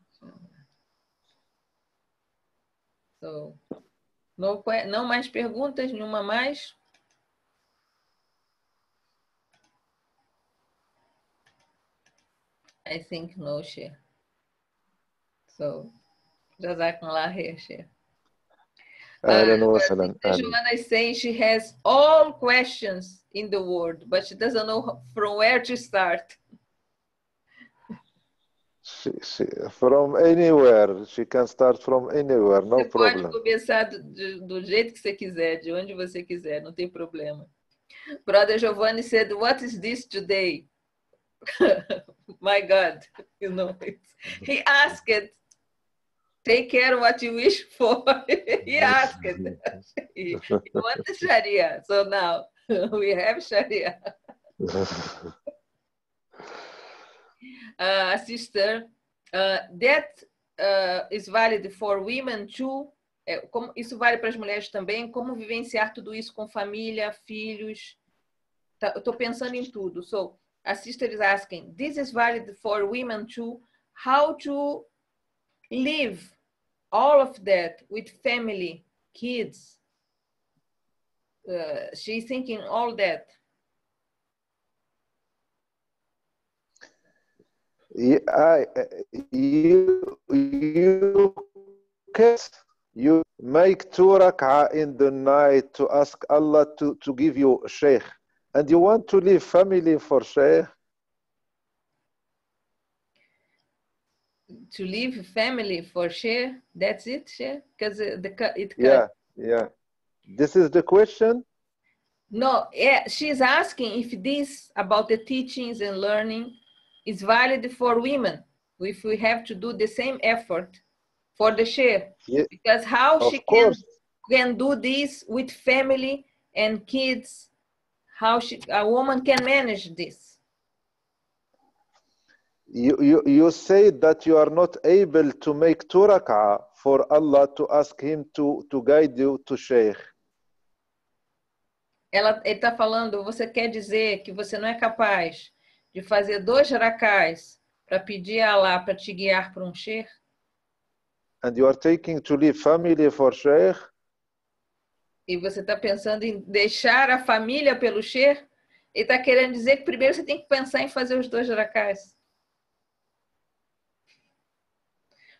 So, não mais perguntas, nenhuma mais? I think no, Sheikh. So, Jazakumullah khair, Sheikh. Joanna is saying she has all questions in the world, but she doesn't know from where to start. From anywhere. She can start from anywhere, no problem. Você pode começar do jeito que você quiser, de onde você quiser, não tem problema. Brother Giovanni said, "What is this today?" My God, you know, he asked, "Take care what you wish for." He asked, he wanted Sharia, so now we have Sharia. Sister, that is valid for women too. Isso vale para as mulheres também? Como vivenciar tudo isso com família, filhos? Eu estou pensando em tudo. So, a sister is asking, this is valid for women too? How to live all of that with family, kids? She's thinking all that. You make 2 rak'ah in the night to ask Allah to give you a sheikh, and you want to leave family for sheikh? To leave family for sheikh? That's it, sheikh? Because yeah. This is the question? No, yeah, she's asking if this about the teachings and learning is valid for women, if we have to do the same effort for the sheikh. Yeah, because how she can do this with family and kids, how a woman can manage this. You say that you are not able to make 2 rak'ah for Allah to ask him to guide you to sheikh. Ele está falando, você quer dizer que você não é capaz de fazer 2 rak'ahs para pedir a Allah para te guiar para sheikh? And you are taking to leave family for sheikh? E você está pensando em deixar a família pelo sheikh? Ele está querendo dizer que primeiro você tem que pensar em fazer os 2 rak'ahs.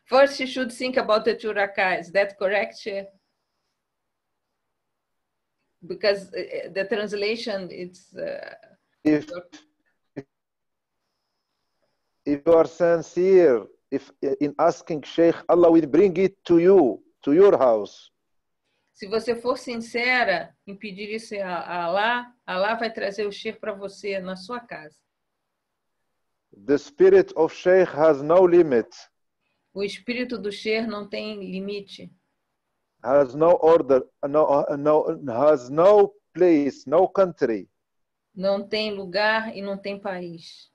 First, you should think about the 2 rak'ahs. Is that correct, sheikh? Because the translation, it's... If you are sincere, if in asking sheikh, Allah will bring it to you, to your house. Se você for sincera em pedir isso a Allah, Allah vai trazer o sheikh para você na sua casa. The spirit of sheikh has no limit. O espírito do sheikh não tem limite. Has no order, has no place, no country. Não tem lugar e não tem país.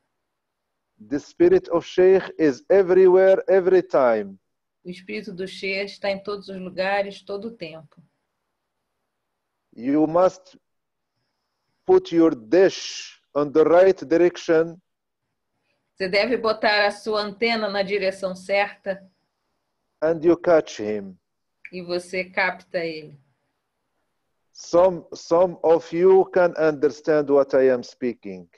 The spirit of sheikh is everywhere, every time. O espírito do sheikh está em todos os lugares, todo o tempo. You must put your dish on the right direction. Você deve botar a sua antena na direção certa. And you catch him. E você capta ele. Some of you can understand what I am speaking.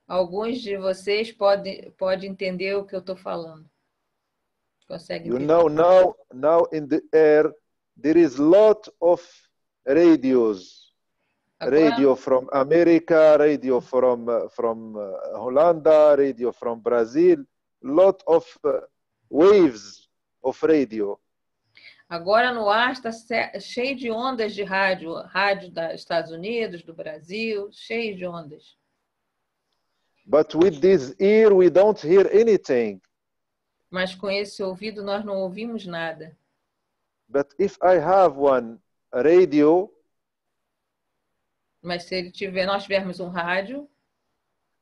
Alguns de vocês podem entender o que eu estou falando. Conseguem You entender? know, now in the air, there is lot of radios. Agora, Radio from America, radio from Holland, radio from Brazil. Lot of waves of radio. agora no ar está cheio de ondas de rádio. Rádio dos Estados Unidos, do Brasil, cheio de ondas. But with this ear, we don't hear anything. Mas com esse ouvido nós não ouvimos nada. But if I have one radio, Mas se nós tivermos um rádio,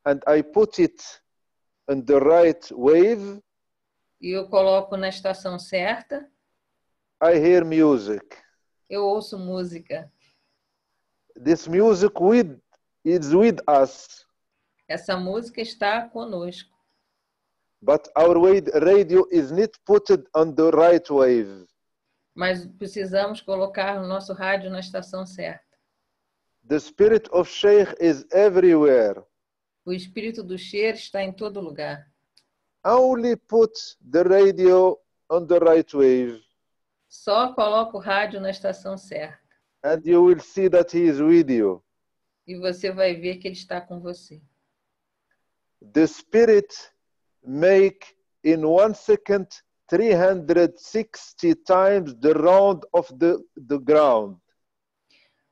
and I put it on the right wave, e eu coloco na estação certa, I hear music. eu ouço música. This music is with us. Essa música está conosco. But our radio is not put on the right wave. Mas precisamos colocar o nosso rádio na estação certa. The spirit of sheikh is everywhere. O espírito do sheikh está em todo lugar. Only put the radio on the right wave. Só coloca o rádio na estação certa. And you will see that he is with you. E você vai ver que ele está com você. The spirit make in 1 second 360 times the round of the ground.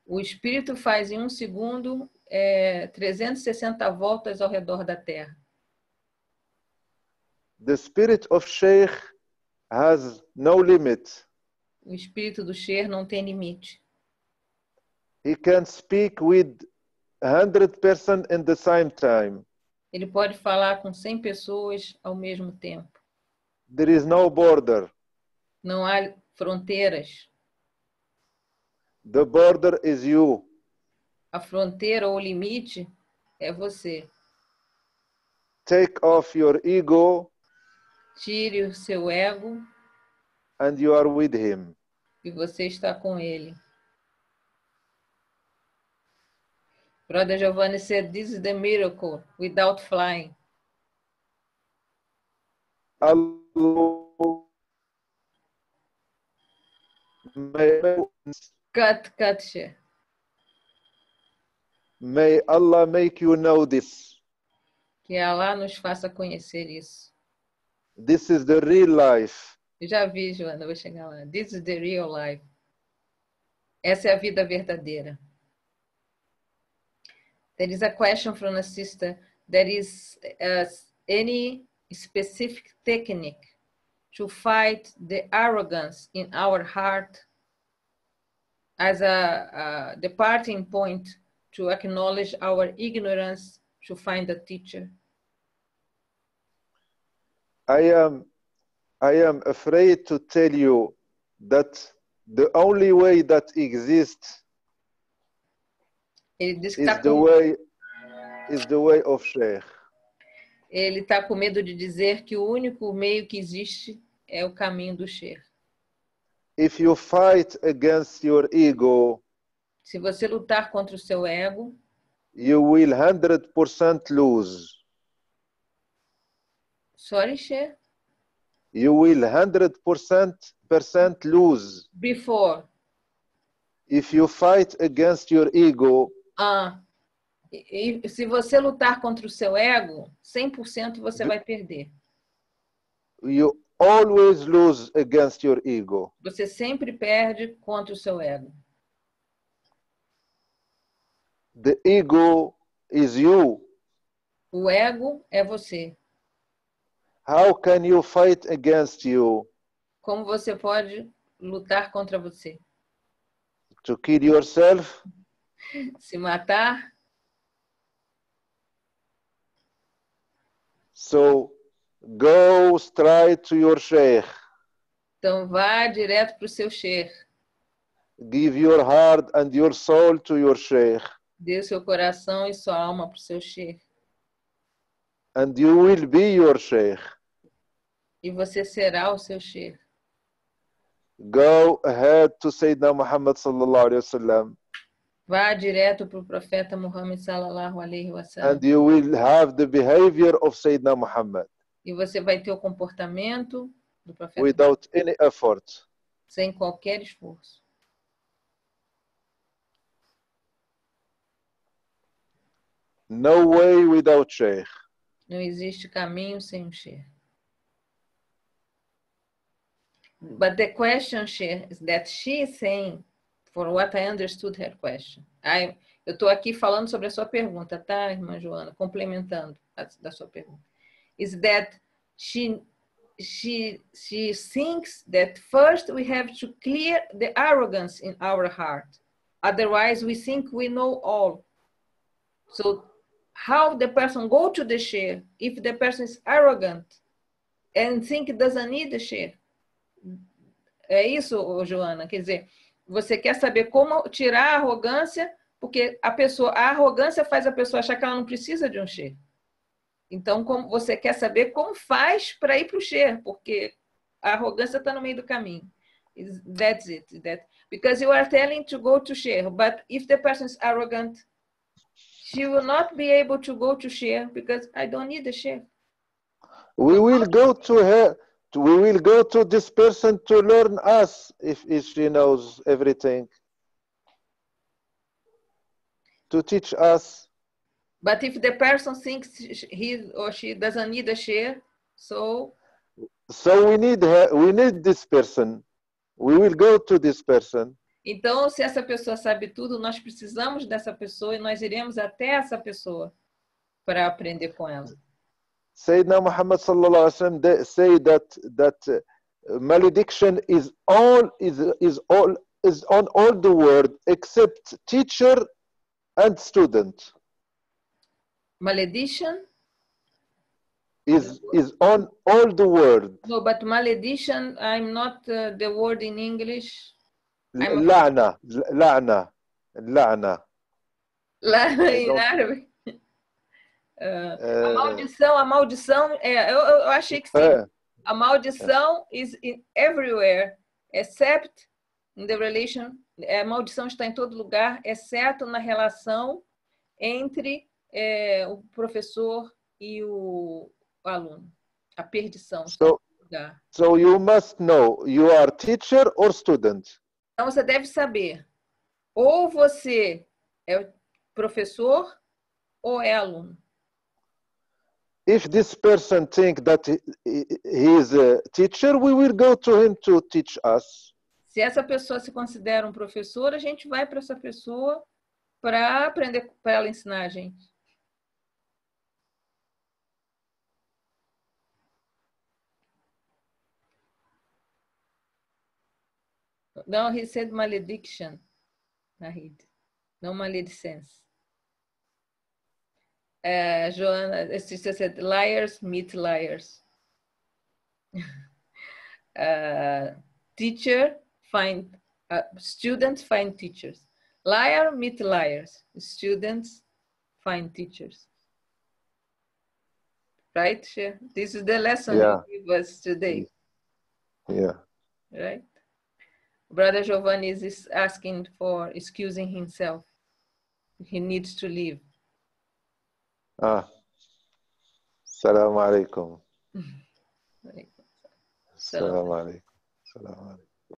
O espírito faz em 1 segundo 360 voltas ao redor da Terra. The spirit of sheikh has no limit. O espírito do sheikh não tem limite. He can speak with 100% in the same time. Ele pode falar com 100 pessoas ao mesmo tempo. There is no border. Não há fronteiras. The border is you. A fronteira ou limite é você. Take off your ego. Tire o seu ego. And you are with him. E você está com ele. Brother Giovanni said, this is the miracle without flying. Cut, share. May Allah make you know this. Que Allah nos faça conhecer isso. This is the real life. Eu já vi, Joana, vou chegar lá. This is the real life. Essa é a vida verdadeira. There is a question from a sister. There is any specific technique to fight the arrogance in our heart as a departing point to acknowledge our ignorance to find a teacher? I am afraid to tell you that the only way that exists Ele diz que is the way of sheikh. Ele está com medo de dizer que o único meio que existe é o caminho do sheikh. If you fight against your ego, se você lutar contra o seu ego, you will 100% lose. Sorry, sheikh? You will 100% lose. Before. If you fight against your ego, e se você lutar contra o seu ego, 100% você vai perder. You always lose against your ego. Você sempre perde contra o seu ego. The ego is you. O ego é você. How can you fight against you? Como você pode lutar contra você? To kill yourself? Se matar? So go straight to your sheikh. Então vá direto para o seu sheikh. Give your heart and your soul to your sheikh. Dê o seu coração e sua alma para o seu sheikh. And you will be your sheikh. E você será o seu sheikh. Go ahead to Sayyidina Muhammad sallallahu alayhi wa sallam. Vá direto para o profeta Muhammad sallallahu alaihi wasallam. And you will have the behavior of Sayyidina Muhammad. E você vai ter o comportamento do profeta without any effort. sem qualquer esforço. No way without sheikh. Não existe caminho sem um sheikh. But the question, sheikh, is that she is saying, for what I understood her question. Eu estou aqui falando sobre a sua pergunta, tá, irmã Joana? Complementando da sua pergunta. Is that she thinks that first we have to clear the arrogance in our heart. Otherwise, we think we know all. So how the person go to the sheikh if the person is arrogant and think it doesn't need the sheikh? É isso, Joana? Quer dizer, você quer saber como tirar a arrogância, porque a arrogância faz a pessoa achar que ela não precisa de um sheikh. Então, como você quer saber como faz para ir para o sheikh, porque a arrogância está no meio do caminho. That's it. Because you are telling to go to sheikh, but if the person is arrogant, she will not be able to go to sheikh because I don't need the sheikh. We will go to her. We will go to this person to learn us if she knows everything. To teach us. But if the person thinks he or she doesn't need a sheikh, so we need her. We need this person. We will go to this person. Então, se essa pessoa sabe tudo, nós precisamos dessa pessoa e nós iremos até essa pessoa para aprender com ela. Sayyidina Muhammad sallallahu alaihi wasallam say that malediction is on all the world except teacher and student. Malediction is on all the world. No, but malediction, I'm not the word in English. لعنة In Arabic. A maldição eu achei que sim. A maldição is everywhere, except in the relation. A maldição está em todo lugar, exceto na relação entre o professor e o aluno. A perdição. So you must know, you are teacher or student. Então você deve saber, ou você é professor ou é aluno. If this person think that he is a teacher, we will go to him to teach us. Se essa pessoa se considera um professor, a gente vai para essa pessoa para aprender, para ela ensinar a gente. No, he said malediction, Nahid. No maledicence. Joanna, she said liars meet liars. Teacher find students find teachers. Liar meet liars. Students find teachers. Right? This is the lesson you give us today. Yeah. Right? Brother Giovanni is asking for excusing himself. He needs to leave. Assalamu alaikum. Salam. Assalamu alaikum.